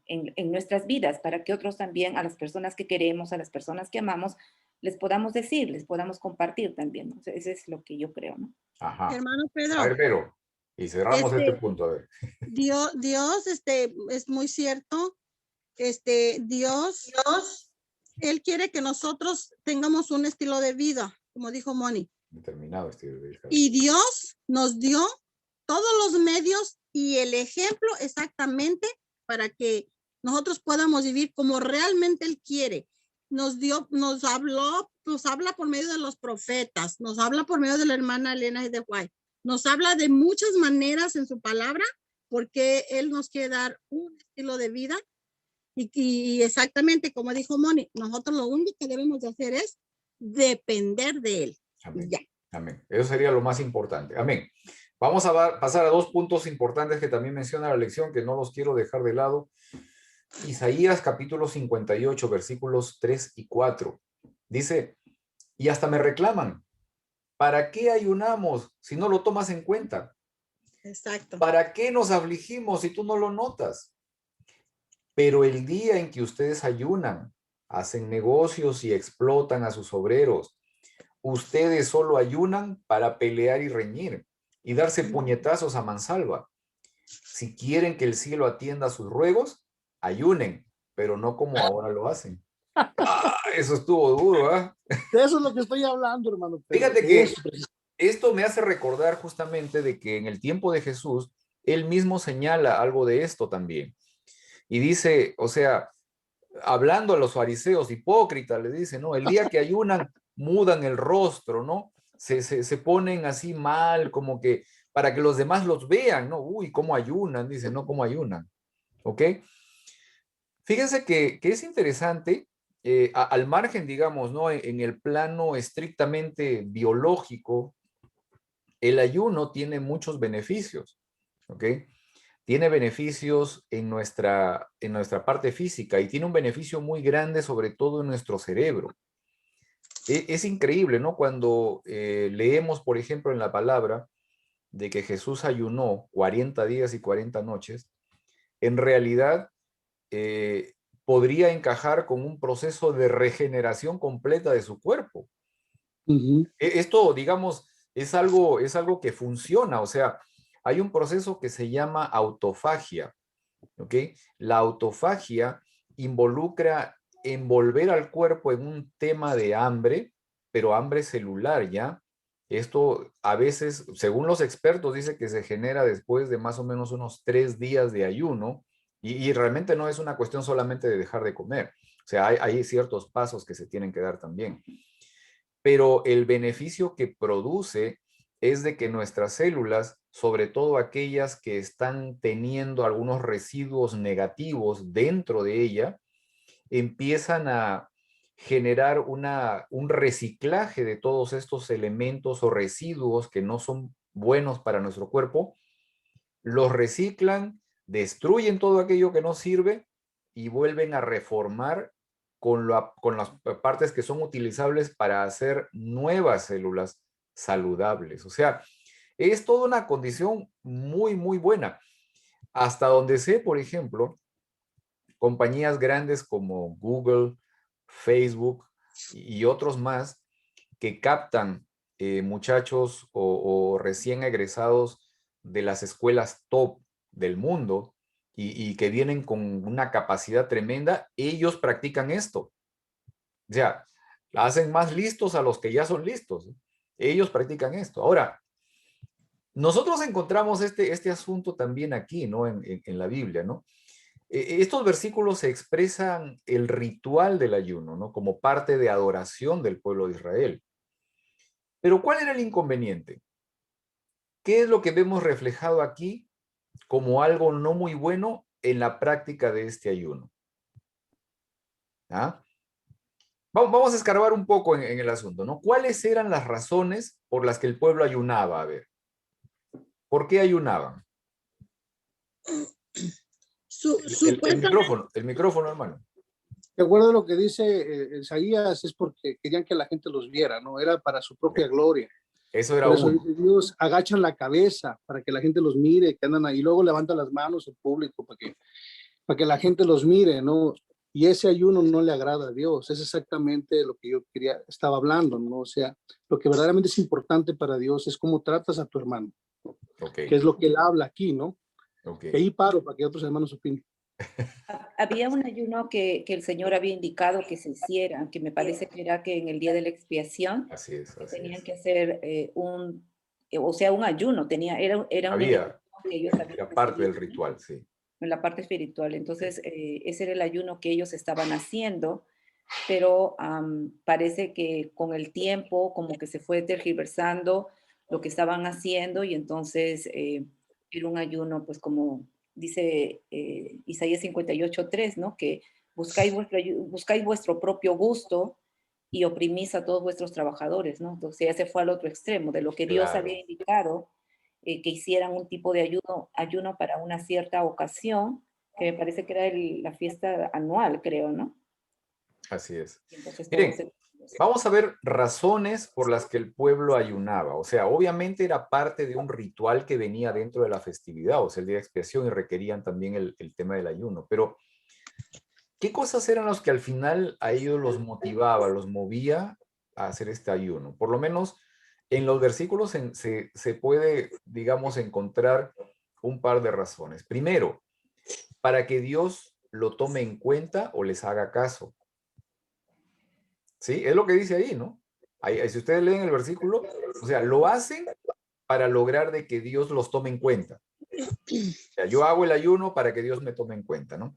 nuestras vidas, para que otros también, a las personas que queremos, a las personas que amamos, les podamos decir, les podamos compartir también, ¿no? O sea, eso es lo que yo creo, ¿no? Ajá. Hermano Pedro. A ver, pero, y cerramos este punto, a ver. Dios, es muy cierto, Dios, Él quiere que nosotros tengamos un estilo de vida, como dijo Moni. Determinado estilo de vida. Y Dios nos dio todos los medios y el ejemplo exactamente para que nosotros podamos vivir como realmente Él quiere. Nos habla por medio de los profetas, nos habla por medio de la hermana Elena de White, nos habla de muchas maneras en su palabra, porque Él nos quiere dar un estilo de vida. Y exactamente como dijo Moni, nosotros lo único que debemos de hacer es depender de Él. Amén. Ya. Amén. Eso sería lo más importante. Amén. Vamos a pasar a dos puntos importantes que también menciona la lección, que no los quiero dejar de lado. Isaías capítulo 58, versículos 3 y 4. Dice, y hasta me reclaman, ¿para qué ayunamos si no lo tomas en cuenta? Exacto. ¿Para qué nos afligimos si tú no lo notas? Pero el día en que ustedes ayunan, hacen negocios y explotan a sus obreros, ustedes solo ayunan para pelear y reñir y darse puñetazos a mansalva. Si quieren que el cielo atienda a sus ruegos, ayunen, pero no como ahora lo hacen. Ah, eso estuvo duro, ¿ah? De eso es lo que estoy hablando, hermano. Fíjate que esto me hace recordar justamente de que en el tiempo de Jesús, él mismo señala algo de esto también. Y dice, o sea, hablando a los fariseos hipócritas, le dice, ¿no? El día que ayunan, mudan el rostro, ¿no? Se ponen así mal, como que para que los demás los vean, ¿no? Uy, ¿cómo ayunan? Dice, no, ¿cómo ayunan? ¿Ok? Fíjense que es interesante, al margen, digamos, ¿no? En el plano estrictamente biológico, el ayuno tiene muchos beneficios, ¿ok? Tiene beneficios en nuestra parte física y tiene un beneficio muy grande, sobre todo en nuestro cerebro. Es increíble, ¿no? Cuando leemos, por ejemplo, en la palabra de que Jesús ayunó 40 días y 40 noches, en realidad podría encajar con un proceso de regeneración completa de su cuerpo. Esto, digamos, es algo que funciona, o sea, hay un proceso que se llama autofagia, ¿ok? La autofagia involucra envolver al cuerpo en un tema de hambre, pero hambre celular, ¿ya? Esto a veces, según los expertos, dice que se genera después de más o menos unos 3 días de ayuno, y realmente no es una cuestión solamente de dejar de comer, o sea, hay ciertos pasos que se tienen que dar también. Pero el beneficio que produce es de que nuestras células, sobre todo aquellas que están teniendo algunos residuos negativos dentro de ella, empiezan a generar un reciclaje de todos estos elementos o residuos que no son buenos para nuestro cuerpo, los reciclan, destruyen todo aquello que no sirve y vuelven a reformar con las partes que son utilizables para hacer nuevas células saludables. O sea, es toda una condición muy, muy buena. Hasta donde sé, por ejemplo, compañías grandes como Google, Facebook y otros más que captan muchachos o recién egresados de las escuelas top del mundo y que vienen con una capacidad tremenda, ellos practican esto. O sea, hacen más listos a los que ya son listos. Ellos practican esto. Ahora, nosotros encontramos este asunto también aquí, ¿no? En la Biblia, ¿no? Estos versículos expresan el ritual del ayuno, ¿no? Como parte de adoración del pueblo de Israel. Pero ¿cuál era el inconveniente? ¿Qué es lo que vemos reflejado aquí como algo no muy bueno en la práctica de este ayuno? ¿Ah? Vamos a escarbar un poco en el asunto, ¿no? ¿Cuáles eran las razones por las que el pueblo ayunaba? A ver, ¿por qué ayunaban? El micrófono, hermano. De acuerdo a lo que dice Isaías, es porque querían que la gente los viera, ¿no? Era para su propia gloria. Eso era Por eso uno. dice Dios, agachan la cabeza para que la gente los mire, que andan ahí, luego levantan las manos el público para que la gente los mire, ¿no? Y ese ayuno no le agrada a Dios, es exactamente lo que yo estaba hablando, ¿no? O sea, lo que verdaderamente es importante para Dios es cómo tratas a tu hermano, Okay. que es lo que él habla aquí, ¿no? Okay. Y ahí paro para que otros hermanos opinen. Había un ayuno que el Señor había indicado que se hiciera, que me parece que era que en el día de la expiación así es. tenían que hacer un ayuno, era Había, que ellos habían era parte del ritual, sí. En la parte espiritual. Entonces, ese era el ayuno que ellos estaban haciendo, pero parece que con el tiempo como que se fue tergiversando lo que estaban haciendo, y entonces era un ayuno, pues como dice Isaías 58:3, ¿no? Que buscáis vuestro propio gusto y oprimís a todos vuestros trabajadores, ¿no? Entonces ya se fue al otro extremo, de lo que Dios Claro. había indicado, que hicieran un tipo de ayuno para una cierta ocasión, que me parece que era la fiesta anual, creo, ¿no? Así es. Y entonces Miren, todos vamos a ver razones por las que el pueblo ayunaba. O sea, obviamente era parte de un ritual que venía dentro de la festividad, o sea, el día de expiación, y requerían también el tema del ayuno. Pero, ¿qué cosas eran las que al final a ellos los motivaba, los movía a hacer este ayuno? Por lo menos en los versículos se puede, digamos, encontrar un par de razones. Primero, para que Dios lo tome en cuenta o les haga caso. ¿Sí? Es lo que dice ahí, ¿no? Si ustedes leen el versículo, o sea, lo hacen para lograr de que Dios los tome en cuenta. O sea, yo hago el ayuno para que Dios me tome en cuenta, ¿no?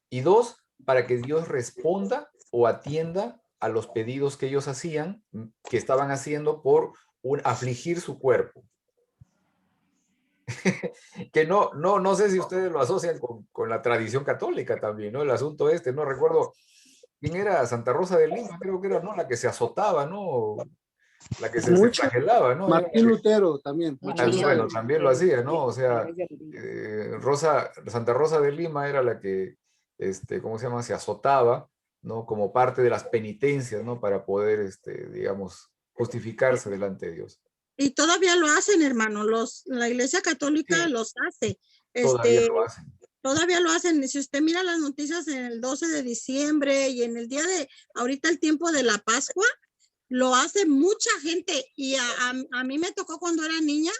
Y dos, para que Dios responda o atienda a los pedidos que ellos hacían, que estaban haciendo por afligir su cuerpo. Que no sé si ustedes lo asocian con la tradición católica también, ¿no? El asunto no recuerdo quién era, Santa Rosa de Lima, creo que era, ¿no? La que se azotaba, ¿no? La que se flagelaba, ¿no? Martín Lutero también. Bueno, también lo hacía, ¿no? O sea, Santa Rosa de Lima era la que, ¿cómo se llama? Se azotaba, ¿no? Como parte de las penitencias, ¿no? Para poder, digamos, justificarse delante de Dios. Y todavía lo hacen, hermano. La Iglesia Católica Sí. los hace. Todavía lo hacen. Todavía lo hacen. Si usted mira las noticias en el 12 de diciembre y en el día ahorita el tiempo de la Pascua, lo hace mucha gente. Y a mí me tocó cuando era niña.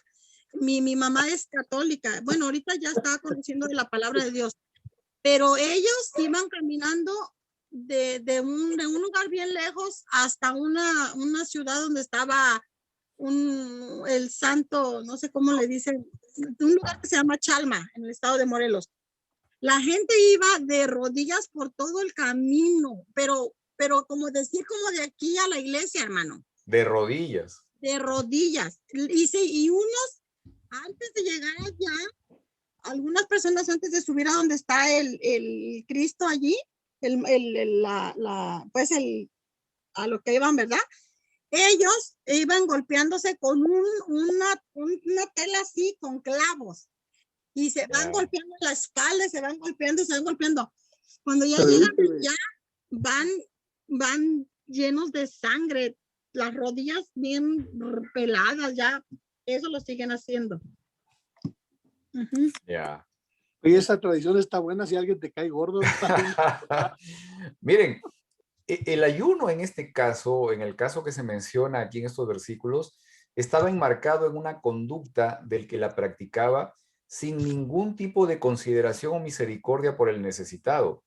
Mi mamá es católica. Bueno, ahorita ya está conociendo de la palabra de Dios. Pero ellos iban caminando de un lugar bien lejos hasta una ciudad donde estaba el santo, no sé cómo le dicen, un lugar que se llama Chalma, en el estado de Morelos. La gente iba de rodillas por todo el camino, pero como decir, como de aquí a la iglesia, hermano. De rodillas. De rodillas. Y unos, antes de llegar allá, algunas personas antes de subir a donde está el Cristo allí, a lo que iban, ¿verdad? Ellos iban golpeándose con una tela así, con clavos. Y se van golpeando la espalda, se van golpeando. Cuando ya llegan allá, van llenos de sangre, las rodillas bien peladas, ya. Eso lo siguen haciendo. Ya. Y esa tradición está buena si alguien te cae gordo. Miren, el ayuno en este caso, en el caso que se menciona aquí en estos versículos, estaba enmarcado en una conducta del que la practicaba sin ningún tipo de consideración o misericordia por el necesitado.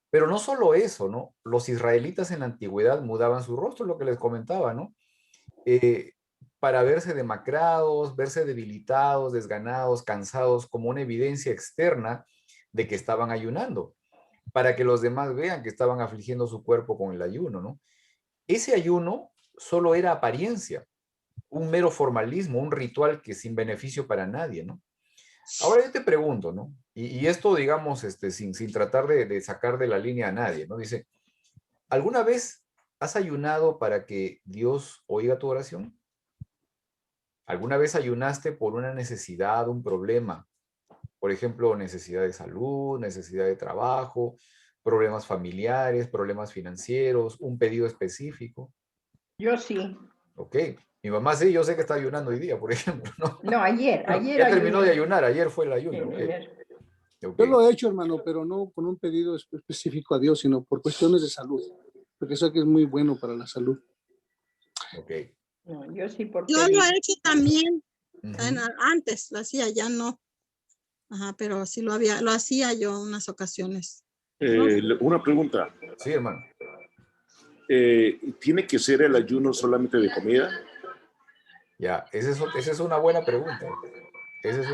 Pero no solo eso, ¿no? Los israelitas en la antigüedad mudaban su rostro, lo que les comentaba, ¿no? Para verse demacrados, verse debilitados, desganados, cansados, como una evidencia externa de que estaban ayunando, para que los demás vean que estaban afligiendo su cuerpo con el ayuno, ¿no? Ese ayuno solo era apariencia, un mero formalismo, un ritual que sin beneficio para nadie, ¿no? Ahora yo te pregunto, ¿no? Y esto, digamos, sin tratar de sacar de la línea a nadie, ¿no? Dice, ¿alguna vez has ayunado para que Dios oiga tu oración? ¿Alguna vez ayunaste por una necesidad, un problema? Por ejemplo, necesidad de salud, necesidad de trabajo, problemas familiares, problemas financieros, un pedido específico. Yo sí. Ok. Mi mamá sí, yo sé que está ayunando hoy día, por ejemplo, ¿no? No, ayer Ya terminó de ayunar, ayer fue el ayuno. Sí, Okay. Yo lo he hecho, hermano, pero no con un pedido específico a Dios, sino por cuestiones de salud, porque eso que es muy bueno para la salud. Ok. No, yo sí, porque... Yo lo he hecho también. Antes lo hacía, ya no. Ajá, pero sí lo hacía yo unas ocasiones. Una pregunta. Sí, hermano. ¿Tiene que ser el ayuno solamente de comida? Ya, esa es una buena pregunta.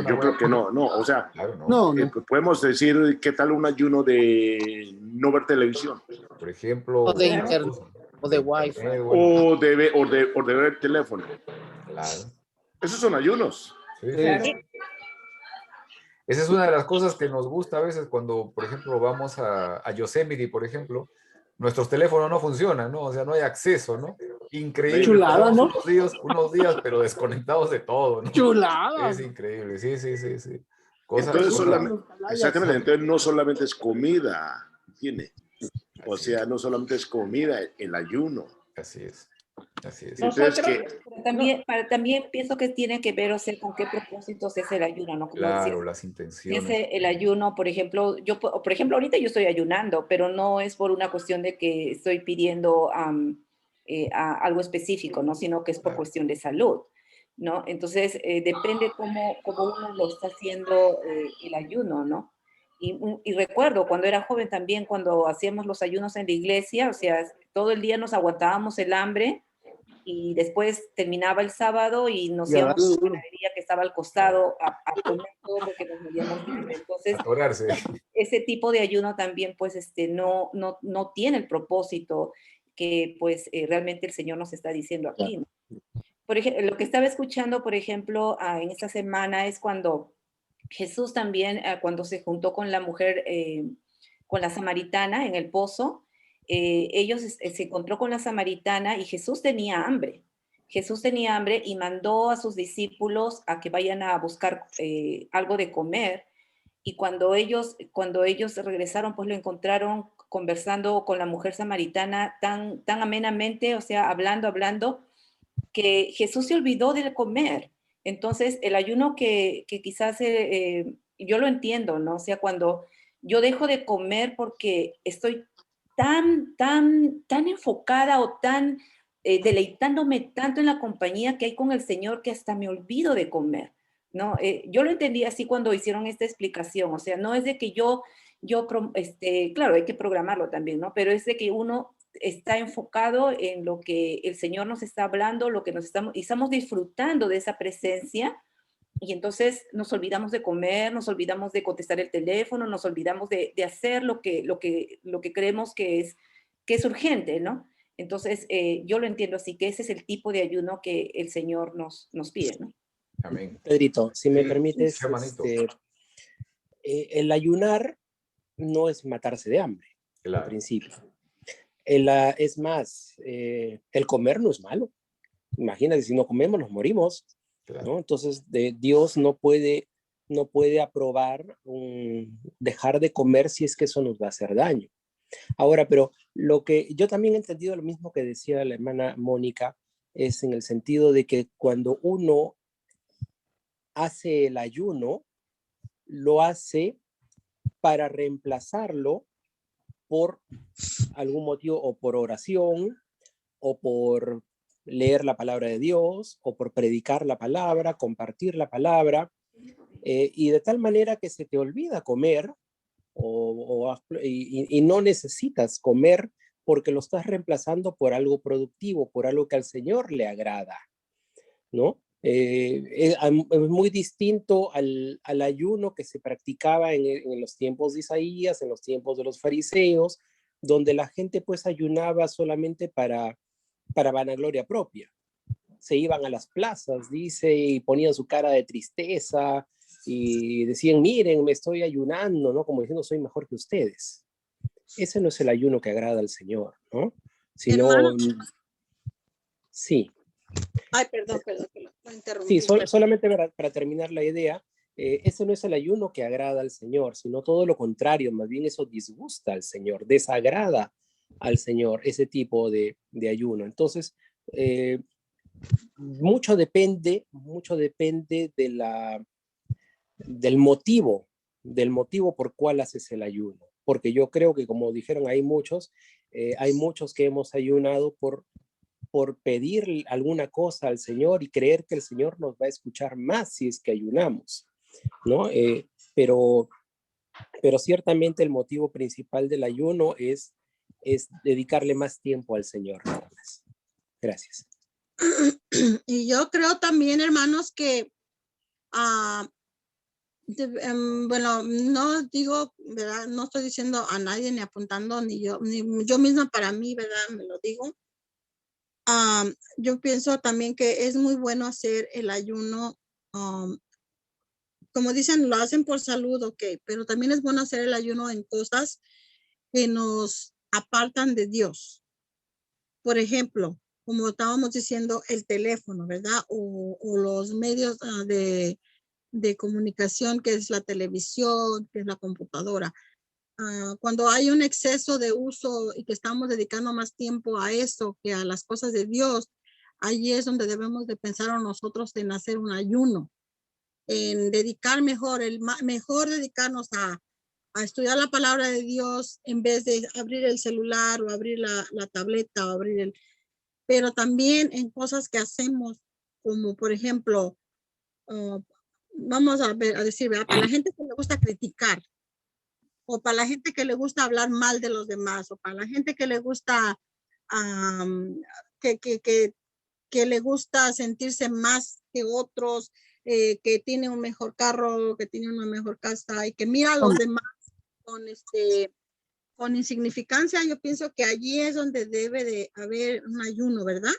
Yo creo que no, o sea, claro, no. Podemos decir qué tal un ayuno de no ver televisión. Por ejemplo. O de internet, o de wifi. O de ver teléfono. Claro. Esos son ayunos. Sí, Claro. sí. Esa es una de las cosas que nos gusta a veces cuando, por ejemplo, vamos a Yosemite, por ejemplo, nuestros teléfonos no funcionan, ¿no? O sea, no hay acceso, ¿no? Increíble. Chulada, Pasamos ¿no? unos días, pero desconectados de todo, ¿no? Chulada. Es increíble, sí, sí, sí, sí. Entonces, Cosa- exactamente, entonces no solamente es comida, ¿entiendes? O Así sea, no solamente es comida, el ayuno. Así es. Así es. Entonces, Nosotros, Pero también pienso que tiene que ver, o sea, con qué propósitos es el ayuno, ¿no? Como decías, Claro, las si es intenciones. el ayuno, por ejemplo, por ejemplo, ahorita yo estoy ayunando, pero no es por una cuestión de que estoy pidiendo algo específico, ¿no? Sino que es por Claro. cuestión de salud, ¿no? Entonces, depende cómo uno lo está haciendo el ayuno, ¿no? Y recuerdo cuando era joven también, cuando hacíamos los ayunos en la iglesia, o sea, todo el día nos aguantábamos el hambre y después terminaba el sábado y nos Y a íbamos darle a la duro. panadería que estaba al costado a comer todo porque nos moríamos de hambre. Entonces, Atorarse. ese tipo de ayuno también, pues, no tiene el propósito que, pues, realmente el Señor nos está diciendo aquí, ¿no? Por ejemplo, lo que estaba escuchando, por ejemplo, en esta semana es cuando Jesús también, cuando se juntó con la mujer, con la samaritana en el pozo, ellos se encontró con la samaritana y Jesús tenía hambre. Jesús tenía hambre y mandó a sus discípulos a que vayan a buscar algo de comer. Y cuando ellos regresaron, pues lo encontraron conversando con la mujer samaritana tan amenamente, o sea, hablando, que Jesús se olvidó de comer. Entonces, el ayuno que quizás yo lo entiendo, ¿no? O sea, cuando yo dejo de comer porque estoy tan enfocada o tan deleitándome tanto en la compañía que hay con el Señor que hasta me olvido de comer, ¿no? Yo lo entendí así cuando hicieron esta explicación, o sea, no es de que claro, hay que programarlo también, ¿no? Pero es de que uno está enfocado en lo que el Señor nos está hablando, lo que y estamos disfrutando de esa presencia, y entonces nos olvidamos de comer, nos olvidamos de contestar el teléfono, nos olvidamos de hacer lo que creemos que es urgente, ¿no? Entonces, yo lo entiendo así, que ese es el tipo de ayuno que el Señor nos pide, ¿no? Amén. Pedrito, si me Sí, permites, sí, hermanito. el ayunar no es matarse de hambre, en Claro. principio. Es más, el comer no es malo. Imagínate, si no comemos, nos morimos, Claro. ¿no? Entonces, Dios no puede aprobar dejar de comer si es que eso nos va a hacer daño. Ahora, pero lo que yo también he entendido lo mismo que decía la hermana Mónica, es en el sentido de que cuando uno hace el ayuno, lo hace para reemplazarlo por algún motivo, o por oración, o por leer la palabra de Dios, o por predicar la palabra, compartir la palabra, y de tal manera que se te olvida comer, y no necesitas comer porque lo estás reemplazando por algo productivo, por algo que al Señor le agrada, ¿no? Es muy distinto al ayuno que se practicaba en los tiempos de Isaías, en los tiempos de los fariseos, donde la gente pues ayunaba solamente para vanagloria propia. Se iban a las plazas, dice, y ponían su cara de tristeza y decían, miren, me estoy ayunando, ¿no? Como diciendo, soy mejor que ustedes. Ese no es el ayuno que agrada al Señor, ¿no? Sino, Hermano. sí. Ay, perdón, que lo interrumpí. Sí, solamente para terminar la idea, ese no es el ayuno que agrada al Señor, sino todo lo contrario, más bien eso disgusta al Señor, desagrada al Señor ese tipo de ayuno. Entonces, mucho depende del motivo por cuál haces el ayuno. Porque yo creo que, como dijeron, hay muchos que hemos ayunado por pedir alguna cosa al Señor y creer que el Señor nos va a escuchar más si es que ayunamos, ¿no? Pero ciertamente el motivo principal del ayuno es dedicarle más tiempo al Señor, nada más. Gracias. Y yo creo también, hermanos, que, bueno, no digo, ¿verdad? No estoy diciendo a nadie ni apuntando, ni yo misma para mí, ¿verdad? Me lo digo. yo pienso también que es muy bueno hacer el ayuno. Como dicen, lo hacen por salud, ok, pero también es bueno hacer el ayuno en cosas que nos apartan de Dios. Por ejemplo, como estábamos diciendo, el teléfono, ¿verdad? O los medios de comunicación, que es la televisión, que es la computadora. Cuando hay un exceso de uso y que estamos dedicando más tiempo a eso que a las cosas de Dios, allí es donde debemos de pensar a nosotros en hacer un ayuno, en dedicar mejor dedicarnos a estudiar la palabra de Dios en vez de abrir el celular o abrir la tableta o abrir pero también en cosas que hacemos, como por ejemplo, vamos a decir, ¿verdad? Para la gente que le gusta criticar, o para la gente que le gusta hablar mal de los demás, o para la gente que le gusta, que le gusta sentirse más que otros, que tiene un mejor carro, que tiene una mejor casa y que mira a los demás con insignificancia. Yo pienso que allí es donde debe de haber un ayuno, ¿verdad?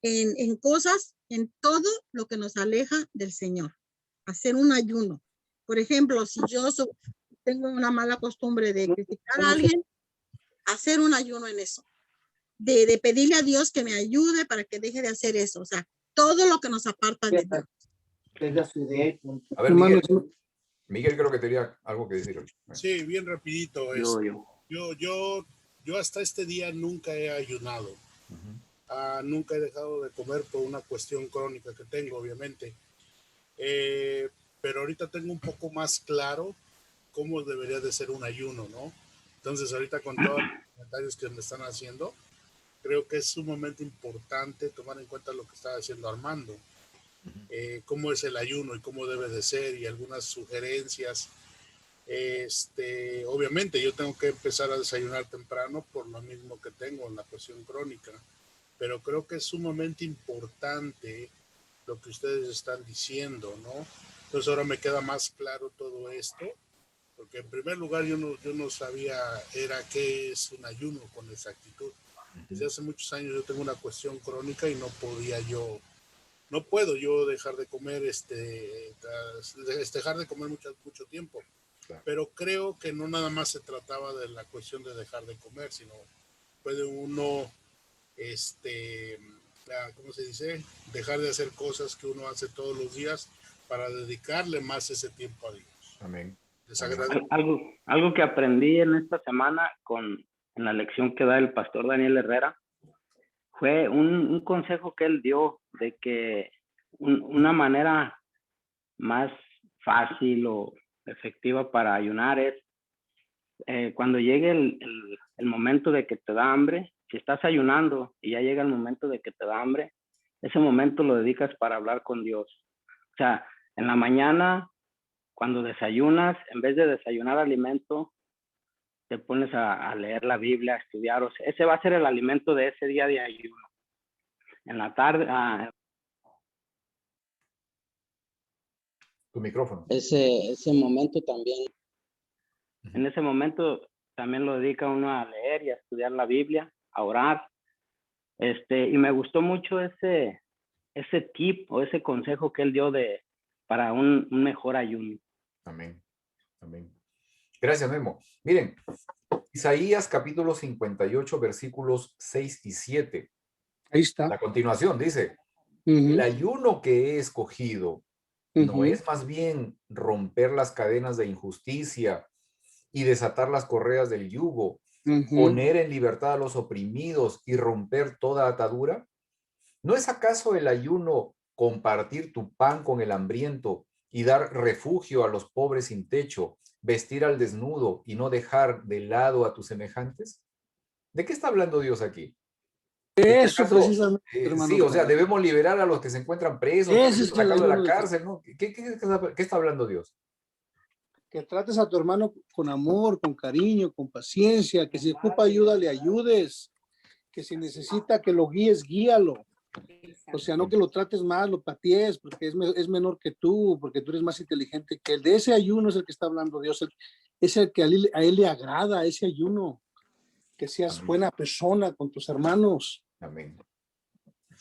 En cosas, en todo lo que nos aleja del Señor. Hacer un ayuno. Por ejemplo, si yo tengo una mala costumbre de criticar a alguien, hacer un ayuno en eso. De pedirle a Dios que me ayude para que deje de hacer eso. O sea, todo lo que nos aparta de Dios. A ver, Miguel creo que tenía algo que decir. Sí, bien rapidito. Yo hasta este día nunca he ayunado. Nunca he dejado de comer por una cuestión crónica que tengo, obviamente. Pero ahorita tengo un poco más claro cómo debería de ser un ayuno, ¿no? Entonces ahorita con todos los comentarios que me están haciendo, creo que es sumamente importante tomar en cuenta lo que está haciendo Armando. Cómo es el ayuno y cómo debe de ser y algunas sugerencias. Obviamente yo tengo que empezar a desayunar temprano por lo mismo que tengo en la cuestión crónica, pero creo que es sumamente importante lo que ustedes están diciendo, ¿no? Entonces ahora me queda más claro todo esto, porque en primer lugar yo no sabía qué es un ayuno con exactitud. Desde hace muchos años yo tengo una cuestión crónica y no puedo yo dejar de comer dejar de comer mucho tiempo. Claro. Pero creo que no nada más se trataba de la cuestión de dejar de comer, sino puede uno ¿cómo se dice? Dejar de hacer cosas que uno hace todos los días para dedicarle más ese tiempo a Dios. Amén. Algo que aprendí en esta semana en la lección que da el pastor Daniel Herrera fue un consejo que él dio de que una manera más fácil o efectiva para ayunar es cuando llegue el momento de que te da hambre, si estás ayunando y ya llega el momento de que te da hambre, ese momento lo dedicas para hablar con Dios. O sea, en la mañana, cuando desayunas, en vez de desayunar alimento, te pones a leer la Biblia, a estudiar. O sea, ese va a ser el alimento de ese día de ayuno. En la tarde... tu micrófono. Ese momento también. En ese momento también lo dedica uno a leer y a estudiar la Biblia, a orar. Y me gustó mucho ese tip o ese consejo que él dio para un mejor ayuno. Amén. Amén. Gracias, Memo. Miren, Isaías capítulo 58, versículos 6 y 7. Ahí está. La continuación dice, el ayuno que he escogido no es más bien romper las cadenas de injusticia y desatar las correas del yugo, poner en libertad a los oprimidos y romper toda atadura. ¿No es acaso el ayuno compartir tu pan con el hambriento y dar refugio a los pobres sin techo, vestir al desnudo y no dejar de lado a tus semejantes? ¿De qué está hablando Dios aquí? Eso precisamente, hermano. Sí, o sea, debemos liberar a los que se encuentran presos, sacarlos de la cárcel, ¿no? ¿Qué está hablando Dios? Que trates a tu hermano con amor, con cariño, con paciencia, que si ocupa ayuda, le ayudes, que si necesita que lo guíes, guíalo. O sea, no que lo trates mal, lo patees, porque es menor que tú, porque tú eres más inteligente que él. De ese ayuno es el que está hablando Dios, es el que a él le agrada, ese ayuno. Que seas buena persona con tus hermanos. Amén.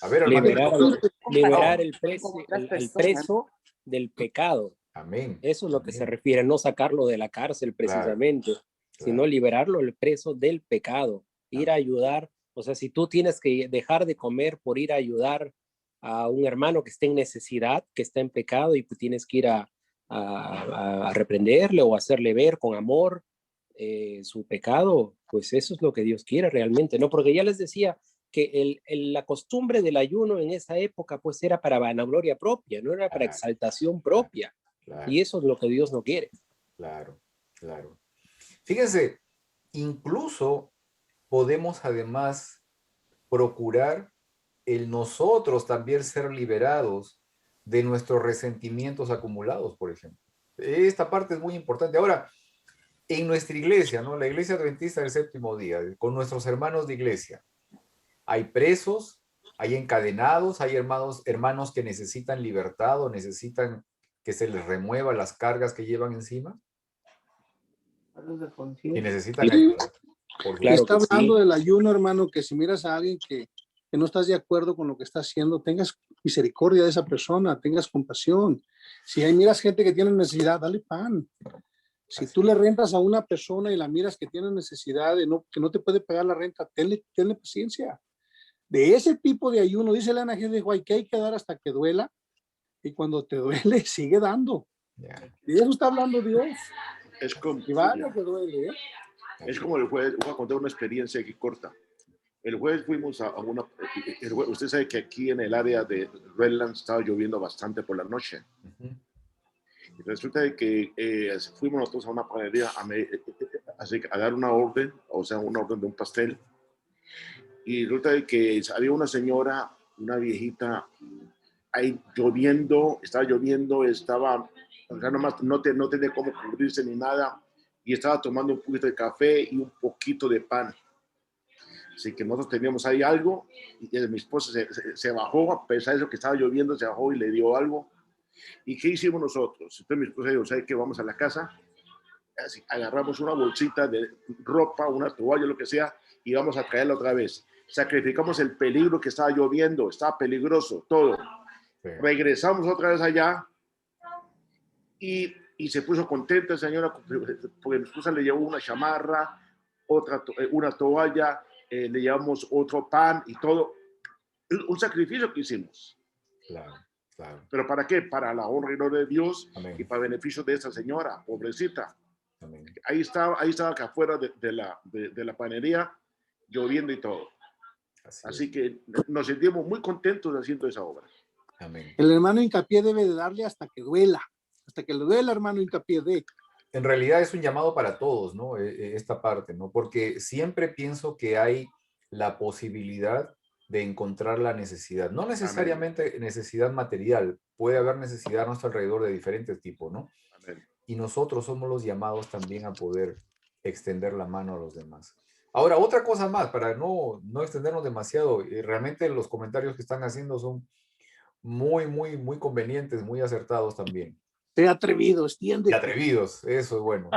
A ver, hermano. Liberar el preso del pecado. Amén. Eso es lo que se refiere, no sacarlo de la cárcel precisamente, sino liberarlo el preso del pecado, ir a ayudar. O sea, si tú tienes que dejar de comer por ir a ayudar a un hermano que está en necesidad, que está en pecado, y pues tienes que ir a reprenderle o hacerle ver con amor su pecado, pues eso es lo que Dios quiere realmente, ¿no? Porque ya les decía que la costumbre del ayuno en esa época pues era para vanagloria propia, no era para exaltación propia. Y eso es lo que Dios no quiere. Claro, claro. Fíjense, incluso podemos además procurar el nosotros también ser liberados de nuestros resentimientos acumulados, por ejemplo. Esta parte es muy importante. Ahora, en nuestra iglesia, ¿no? La iglesia adventista del séptimo día, con nuestros hermanos de iglesia, hay presos, hay encadenados, hay hermanos que necesitan libertad o necesitan que se les remueva las cargas que llevan encima. Y necesitan ayuda. Claro, está hablando del ayuno, hermano, que si miras a alguien que no estás de acuerdo con lo que está haciendo, tengas misericordia de esa persona, tengas compasión. Si hay, miras gente que tiene necesidad, dale pan. Si tú le rentas a una persona y la miras que tiene necesidad que no te puede pagar la renta, tenle paciencia. De ese tipo de ayuno, dice la Ana G. de Guay, que hay que dar hasta que duela, y cuando te duele, sigue dando. Y eso está hablando Dios. Es como, y vaya que duele, ¿eh? Es como el jueves, voy a contar una experiencia aquí corta. El jueves fuimos usted sabe que aquí en el área de Redlands estaba lloviendo bastante por la noche. Y resulta de que fuimos nosotros a una panadería a dar una orden, o sea, una orden de un pastel. Y resulta de que había una señora, una viejita, ahí lloviendo, estaba, o sea, nomás no tenía cómo cubrirse ni nada, y estaba tomando un poquito de café y un poquito de pan. Así que nosotros teníamos ahí algo, y mi esposa se bajó, a pesar de eso que estaba lloviendo, se bajó y le dio algo. ¿Y qué hicimos nosotros? Entonces mi esposa dijo, ¿sabe qué? Vamos a la casa, así, agarramos una bolsita de ropa, una toalla, lo que sea, y vamos a traerla otra vez. Sacrificamos el peligro que estaba lloviendo, estaba peligroso, todo. Sí. Regresamos otra vez allá y se puso contenta, señora, porque mi esposa le llevó una chamarra, una toalla, le llevamos otro pan y todo. Un sacrificio que hicimos. Claro, claro. ¿Pero para qué? Para la honra y gloria de Dios. Amén. Y para beneficio de esa señora, pobrecita. Amén. Ahí estaba acá afuera de la panadería, lloviendo y todo. Así que nos sentimos muy contentos haciendo esa obra. Amén. El hermano hincapié debe de darle hasta que duela. Hasta que le duela, hermano hincapié de. En realidad es un llamado para todos, ¿no? Esta parte, ¿no? Porque siempre pienso que hay la posibilidad de encontrar la necesidad. No necesariamente Amén. Necesidad material. Puede haber necesidad a nuestro alrededor de diferentes tipos, ¿no? Amén. Y nosotros somos los llamados también a poder extender la mano a los demás. Ahora, otra cosa más, para no extendernos demasiado, realmente los comentarios que están haciendo son muy, muy, muy convenientes, muy acertados también. Sea atrevido, extiende. Atrevidos, eso es bueno.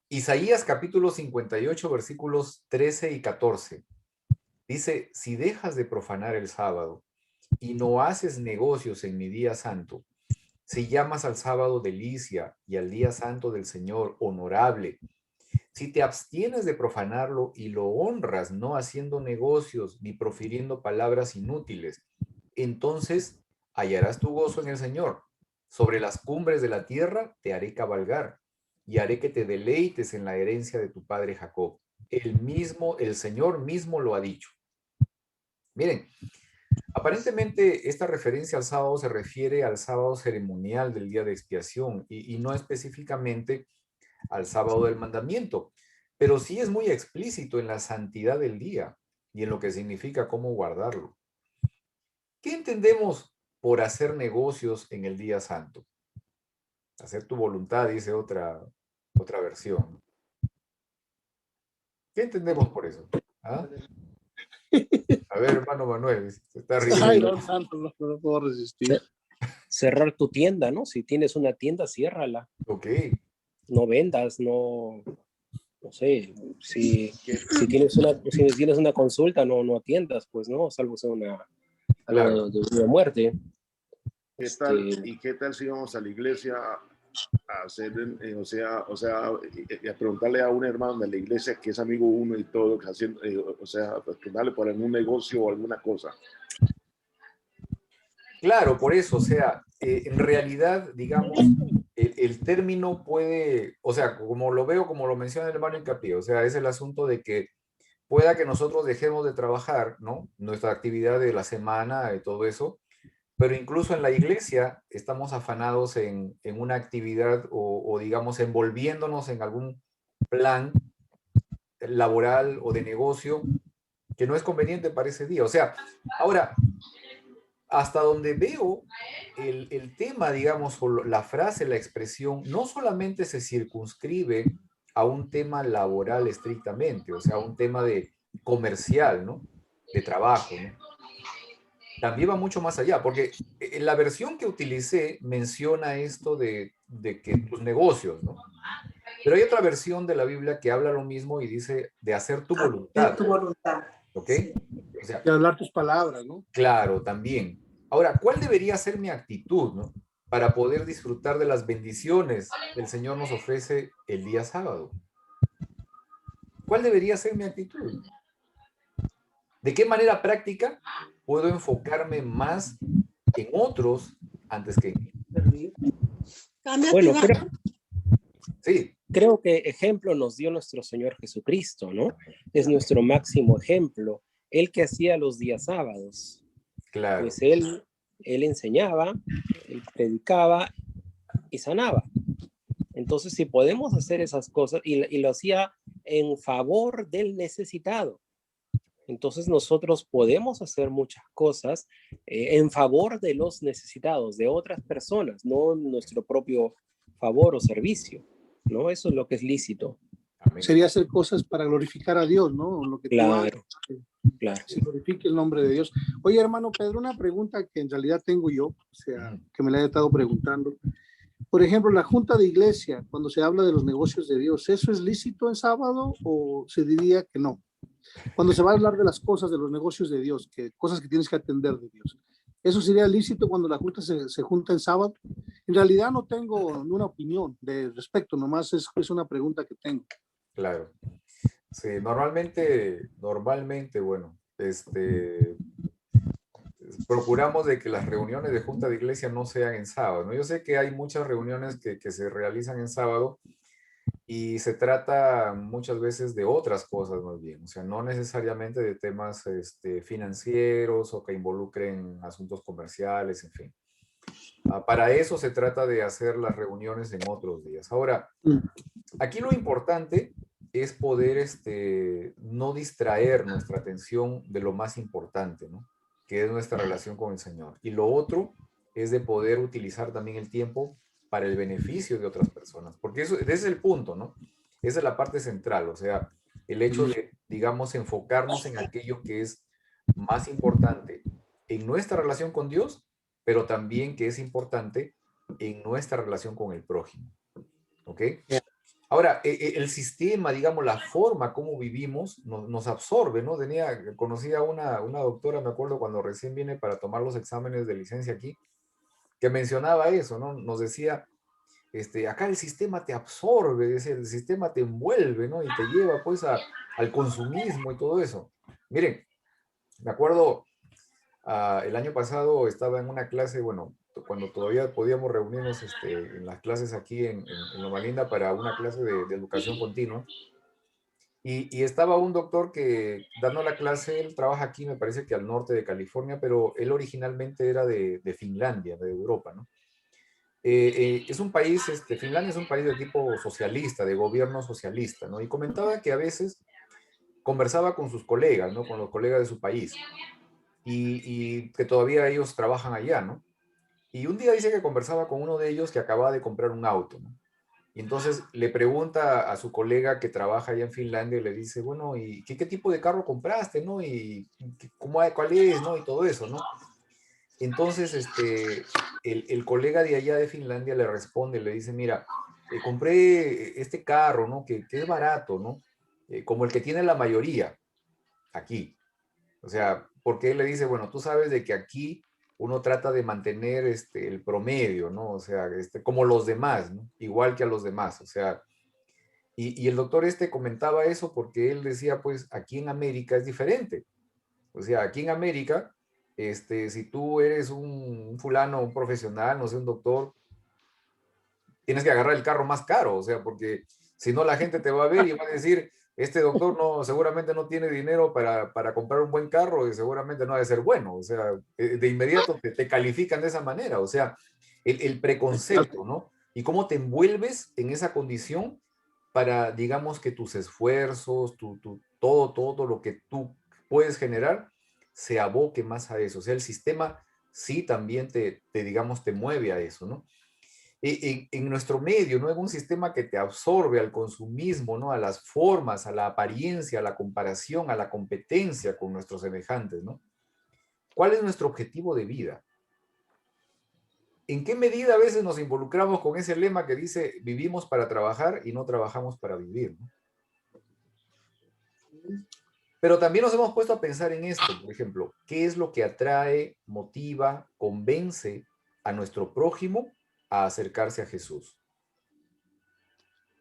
Isaías capítulo 58, versículos 13 y 14. Dice, si dejas de profanar el sábado y no haces negocios en mi día santo, si llamas al sábado delicia y al día santo del Señor honorable, si te abstienes de profanarlo y lo honras no haciendo negocios ni profiriendo palabras inútiles, entonces hallarás tu gozo en el Señor. Sobre las cumbres de la tierra te haré cabalgar y haré que te deleites en la herencia de tu padre Jacob. El Señor mismo lo ha dicho. Miren, aparentemente esta referencia al sábado se refiere al sábado ceremonial del día de expiación y no específicamente al sábado del mandamiento, pero sí es muy explícito en la santidad del día y en lo que significa cómo guardarlo. ¿Qué entendemos por hacer negocios en el día santo? Hacer tu voluntad, dice otra versión. ¿Qué entendemos por eso? ¿Ah? A ver, hermano Manuel, se está riendo. Ay, no, santo, no puedo resistir. Cerrar tu tienda, ¿no? Si tienes una tienda, ciérrala. Ok. No vendas, no sé, si tienes una consulta, no atiendas, pues no, salvo sea algo de muerte. ¿Qué tal? ¿Y qué tal si vamos a la iglesia a hacer, a preguntarle a un hermano de la iglesia que es amigo uno y todo, que haciendo, preguntarle por algún negocio o alguna cosa? Claro, por eso, o sea, en realidad, digamos, el término puede, o sea, como lo veo, como lo menciona el hermano Hincapié, o sea, es el asunto de que pueda que nosotros dejemos de trabajar, ¿no? Nuestra actividad de la semana y todo eso, pero incluso en la iglesia estamos afanados en una actividad o, digamos, envolviéndonos en algún plan laboral o de negocio que no es conveniente para ese día. O sea, ahora, hasta donde veo el tema, digamos, o la frase, la expresión, no solamente se circunscribe a un tema laboral estrictamente, o sea, a un tema de comercial, ¿no? De trabajo, ¿no? También va mucho más allá, porque en la versión que utilicé menciona esto de que tus negocios, ¿no? Pero hay otra versión de la Biblia que habla lo mismo y dice de hacer tu voluntad. Tu voluntad. ¿Ok? O sea, de hablar tus palabras, ¿no? claro, también. Ahora, ¿cuál debería ser mi actitud, ¿no? Para poder disfrutar de las bendiciones que el Señor nos ofrece el día sábado. ¿Cuál debería ser mi actitud? ¿De qué manera práctica puedo enfocarme más en otros antes que en mí? Bueno, sí. Creo que ejemplo nos dio nuestro Señor Jesucristo, ¿no? Es nuestro máximo ejemplo. Él que hacía los días sábados. Claro. Pues él enseñaba, él predicaba y sanaba. Entonces, si podemos hacer esas cosas, y lo hacía en favor del necesitado, entonces nosotros podemos hacer muchas cosas en favor de los necesitados, de otras personas, no en nuestro propio favor o servicio, ¿no? Eso es lo que es lícito. Sería hacer cosas para glorificar a Dios, ¿no? Lo que claro, claro. Se glorifique el nombre de Dios. Oye, hermano Pedro, una pregunta que en realidad tengo yo, o sea, que me la he estado preguntando. Por ejemplo, la junta de iglesia, cuando se habla de los negocios de Dios, ¿eso es lícito en sábado o se diría que no? Cuando se va a hablar de las cosas, de los negocios de Dios, que cosas que tienes que atender de Dios, ¿eso sería lícito cuando la junta se junta en sábado? En realidad no tengo una opinión de respecto, nomás es una pregunta que tengo. Claro. Sí, normalmente, bueno, procuramos de que las reuniones de junta de iglesia no sean en sábado, ¿no? Yo sé que hay muchas reuniones que se realizan en sábado y se trata muchas veces de otras cosas más bien, o sea, no necesariamente de temas financieros o que involucren asuntos comerciales, en fin. Para eso se trata de hacer las reuniones en otros días. Ahora, aquí lo importante es poder no distraer nuestra atención de lo más importante, ¿no? Que es nuestra relación con el Señor. Y lo otro es de poder utilizar también el tiempo para el beneficio de otras personas, porque ese es el punto, ¿no? Esa es la parte central, o sea, el hecho de, digamos, enfocarnos en aquello que es más importante en nuestra relación con Dios, pero también que es importante en nuestra relación con el prójimo, ¿ok? Ahora, el sistema, digamos, la forma como vivimos nos absorbe, ¿no? Conocí a una doctora, me acuerdo, cuando recién vine para tomar los exámenes de licencia aquí, que mencionaba eso, ¿no? Nos decía, acá el sistema te absorbe, decía, el sistema te envuelve, ¿no? Y te lleva, pues, al consumismo y todo eso. Miren, me acuerdo, el año pasado estaba en una clase, bueno, cuando todavía podíamos reunirnos en las clases aquí en Loma Linda para una clase de educación continua. Y estaba un doctor que dando la clase, él trabaja aquí, me parece que al norte de California, pero él originalmente era de Finlandia, de Europa, ¿no? Es un país, Finlandia es un país de tipo socialista, de gobierno socialista, ¿no? Y comentaba que a veces conversaba con sus colegas, ¿no? Con los colegas de su país, y que todavía ellos trabajan allá, ¿no? Y un día dice que conversaba con uno de ellos que acababa de comprar un auto, ¿no? Y entonces le pregunta a su colega que trabaja allá en Finlandia y le dice, bueno, ¿y qué tipo de carro compraste, no? ¿Y cuál es, no? Y todo eso, ¿no? Entonces, el colega de allá de Finlandia le responde, le dice, mira, compré este carro, ¿no? Que es barato, ¿no? Como el que tiene la mayoría aquí. O sea, porque él le dice, bueno, tú sabes de que aquí uno trata de mantener el promedio, ¿no? O sea, como los demás, ¿no? Igual que a los demás, o sea, y el doctor comentaba eso porque él decía, pues aquí en América es diferente. O sea, aquí en América, si tú eres un fulano, un profesional, no sé, un doctor, tienes que agarrar el carro más caro, o sea, porque si no la gente te va a ver y va a decir, este doctor seguramente no tiene dinero para comprar un buen carro y seguramente no ha de ser bueno, o sea, de inmediato te califican de esa manera, o sea, el preconcepto, ¿no? Y cómo te envuelves en esa condición para, digamos, que tus esfuerzos, todo lo que tú puedes generar, se aboque más a eso. O sea, el sistema sí también digamos, te mueve a eso, ¿no? En nuestro medio, ¿no? En un sistema que te absorbe al consumismo, ¿no? A las formas, a la apariencia, a la comparación, a la competencia con nuestros semejantes, ¿no? ¿Cuál es nuestro objetivo de vida? ¿En qué medida a veces nos involucramos con ese lema que dice vivimos para trabajar y no trabajamos para vivir, ¿no? Pero también nos hemos puesto a pensar en esto, por ejemplo, ¿qué es lo que atrae, motiva, convence a nuestro prójimo a acercarse a Jesús?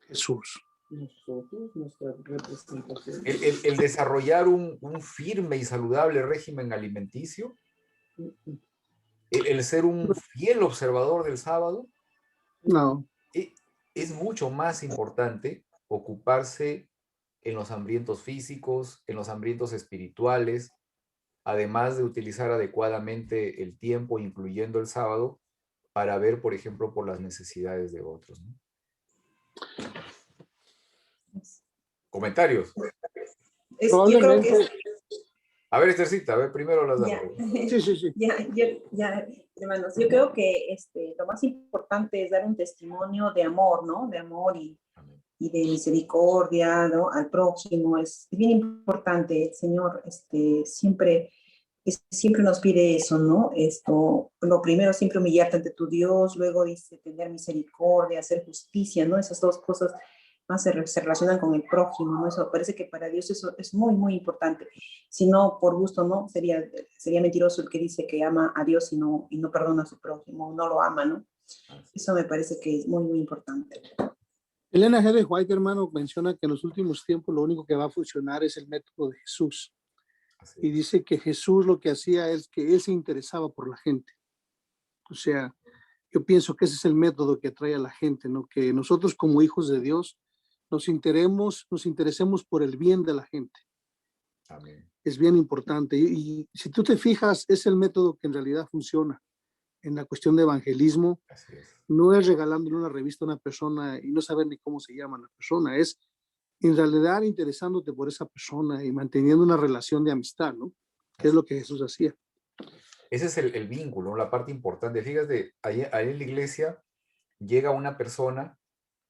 Jesús. Nosotros, nuestra representación. El desarrollar un firme y saludable régimen alimenticio, el ser un fiel observador del sábado, No. es mucho más importante ocuparse en los hambrientos físicos, en los hambrientos espirituales, además de utilizar adecuadamente el tiempo, incluyendo el sábado, para ver, por ejemplo, por las necesidades de otros, ¿no? ¿Comentarios? Yo creo que A ver, Esthercita, a ver, primero las damas. Sí. Ya, hermanos, yo creo que lo más importante es dar un testimonio de amor, ¿no? De amor y de misericordia, ¿no? Al prójimo. Es bien importante. El Señor siempre nos pide eso, ¿no? Lo primero, siempre humillarte ante tu Dios, luego dice tener misericordia, hacer justicia, ¿no? Esas dos cosas más se relacionan con el prójimo, ¿no? Eso parece que para Dios eso es muy, muy importante. Si no, por gusto, ¿no? Sería mentiroso el que dice que ama a Dios y no perdona a su prójimo, no lo ama, ¿no? Eso me parece que es muy, muy importante. Elena G. de White, hermano, menciona que en los últimos tiempos lo único que va a funcionar es el método de Jesús. Y dice que Jesús lo que hacía es que él se interesaba por la gente. O sea, yo pienso que ese es el método que atrae a la gente, ¿no? Que nosotros como hijos de Dios nos interesemos por el bien de la gente. Amén. Es bien importante. Y si tú te fijas, es el método que en realidad funciona en la cuestión de evangelismo. Así es. No es regalándole una revista a una persona y no saber ni cómo se llama la persona, es en realidad interesándote por esa persona y manteniendo una relación de amistad, ¿no? Que es lo que Jesús hacía. Ese es el vínculo, ¿no? La parte importante. Fíjate, ahí en la iglesia llega una persona,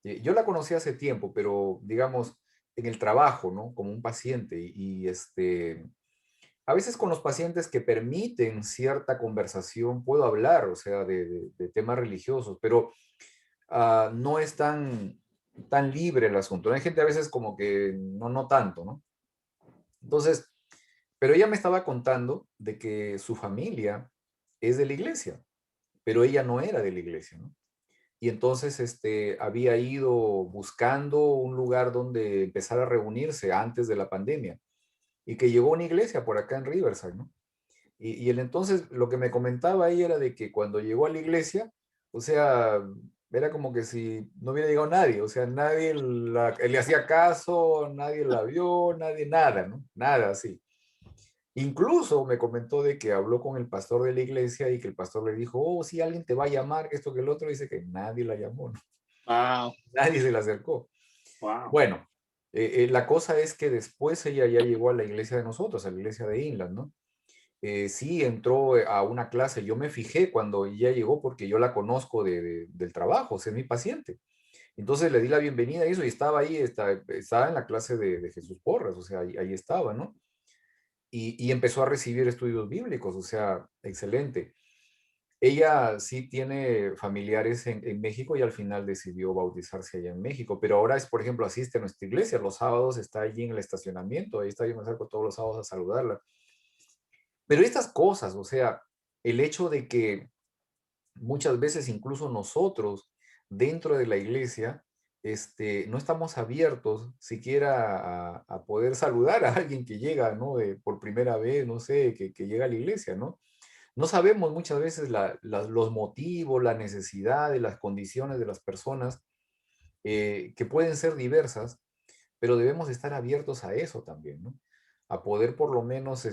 yo la conocí hace tiempo, pero digamos, en el trabajo, ¿no? Como un paciente y a veces con los pacientes que permiten cierta conversación puedo hablar, o sea, de temas religiosos, pero no es tan libre el asunto. Hay gente a veces como que no tanto, ¿no? Entonces, pero ella me estaba contando de que su familia es de la iglesia, pero ella no era de la iglesia, ¿no? Y entonces había ido buscando un lugar donde empezar a reunirse antes de la pandemia y que llegó a una iglesia por acá en Riverside, ¿no? Y él entonces lo que me comentaba ella era de que cuando llegó a la iglesia, o sea, era como que si no hubiera llegado nadie, o sea, nadie le hacía caso, nadie la vio, nadie, nada, ¿no? Nada así. Incluso me comentó de que habló con el pastor de la iglesia y que el pastor le dijo, oh, sí, alguien te va a llamar, esto que el otro, dice que nadie la llamó, ¿no? Wow. Nadie se le acercó. Wow. Bueno, la cosa es que después ella ya llegó a la iglesia de nosotros, a la iglesia de Inland, ¿no? Sí, entró a una clase, yo me fijé cuando ella llegó porque yo la conozco del trabajo, o sea, es mi paciente. Entonces le di la bienvenida y eso, y estaba ahí, estaba en la clase de Jesús Porras, o sea, ahí estaba, ¿no? Y empezó a recibir estudios bíblicos, o sea, excelente. Ella sí tiene familiares en México y al final decidió bautizarse allá en México, pero ahora por ejemplo, asiste a nuestra iglesia, los sábados está allí en el estacionamiento, ahí está, yo me acerco todos los sábados a saludarla. Pero estas cosas, o sea, el hecho de que muchas veces incluso nosotros dentro de la iglesia no estamos abiertos siquiera a poder saludar a alguien que llega, ¿no? Por primera vez, no sé, que llega a la iglesia, ¿no? No sabemos muchas veces los motivos, la necesidad de las condiciones de las personas que pueden ser diversas, pero debemos estar abiertos a eso también, ¿no? A poder por lo menos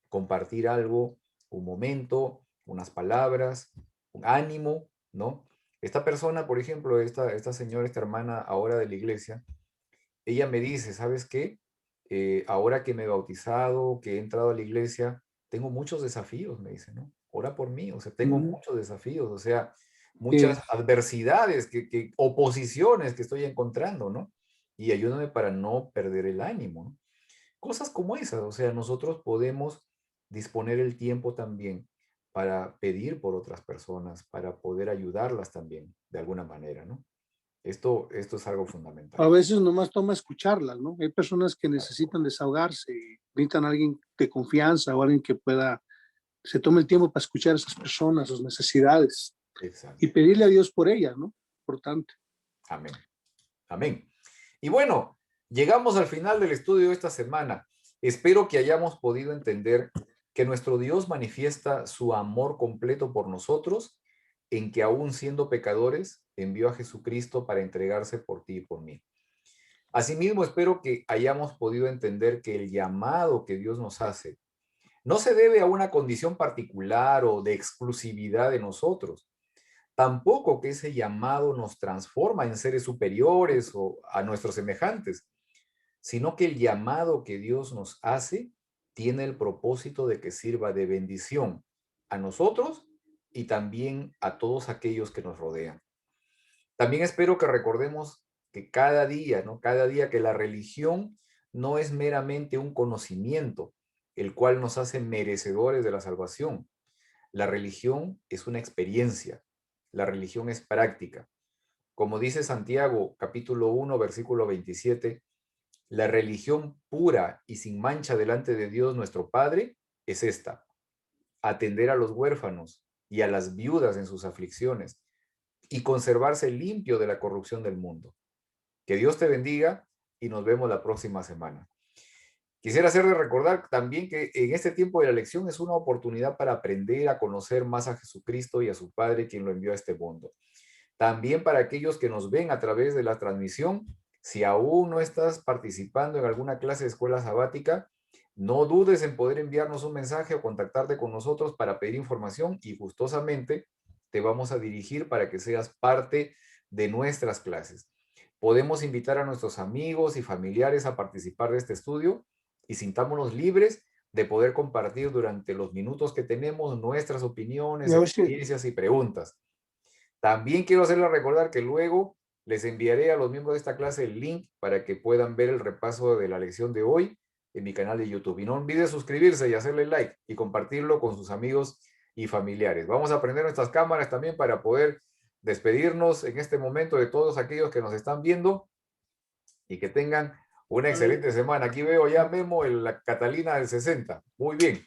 compartir algo, un momento, unas palabras, un ánimo, ¿no? Esta persona, por ejemplo, esta señora, esta hermana ahora de la iglesia, ella me dice, ¿sabes qué? Ahora que me he bautizado, que he entrado a la iglesia, tengo muchos desafíos, me dice, ¿no? Ora por mí, o sea, tengo muchos desafíos, o sea, muchas adversidades, oposiciones que estoy encontrando, ¿no? Y ayúdame para no perder el ánimo, ¿no? Cosas como esas, o sea, nosotros podemos disponer el tiempo también para pedir por otras personas, para poder ayudarlas también, de alguna manera, ¿no? Esto es algo fundamental. A veces nomás toma escucharlas, ¿no? Hay personas que necesitan desahogarse, necesitan a alguien de confianza o alguien que se tome el tiempo para escuchar a esas personas, sus necesidades. Exacto. Y pedirle a Dios por ellas, ¿no? Importante. Amén. Amén. Y bueno, llegamos al final del estudio de esta semana. Espero que hayamos podido entender que nuestro Dios manifiesta su amor completo por nosotros, en que aún siendo pecadores, envió a Jesucristo para entregarse por ti y por mí. Asimismo, espero que hayamos podido entender que el llamado que Dios nos hace no se debe a una condición particular o de exclusividad de nosotros. Tampoco que ese llamado nos transforma en seres superiores o a nuestros semejantes, sino que el llamado que Dios nos hace tiene el propósito de que sirva de bendición a nosotros y también a todos aquellos que nos rodean. También espero que recordemos que cada día, ¿no? Cada día que la religión no es meramente un conocimiento, el cual nos hace merecedores de la salvación. La religión es una experiencia, la religión es práctica. Como dice Santiago, capítulo 1, versículo 27, la religión pura y sin mancha delante de Dios nuestro Padre es esta: atender a los huérfanos y a las viudas en sus aflicciones y conservarse limpio de la corrupción del mundo. Que Dios te bendiga y nos vemos la próxima semana. Quisiera hacerle recordar también que en este tiempo de la lección es una oportunidad para aprender a conocer más a Jesucristo y a su Padre, quien lo envió a este mundo. También para aquellos que nos ven a través de la transmisión, si aún no estás participando en alguna clase de escuela sabática, no dudes en poder enviarnos un mensaje o contactarte con nosotros para pedir información y gustosamente te vamos a dirigir para que seas parte de nuestras clases. Podemos invitar a nuestros amigos y familiares a participar de este estudio y sintámonos libres de poder compartir durante los minutos que tenemos nuestras opiniones, experiencias y preguntas. También quiero hacerles recordar que luego les enviaré a los miembros de esta clase el link para que puedan ver el repaso de la lección de hoy en mi canal de YouTube. Y no olviden suscribirse y hacerle like y compartirlo con sus amigos y familiares. Vamos a prender nuestras cámaras también para poder despedirnos en este momento de todos aquellos que nos están viendo y que tengan una excelente semana. Aquí veo ya Memo, la Catalina del 60. Muy bien.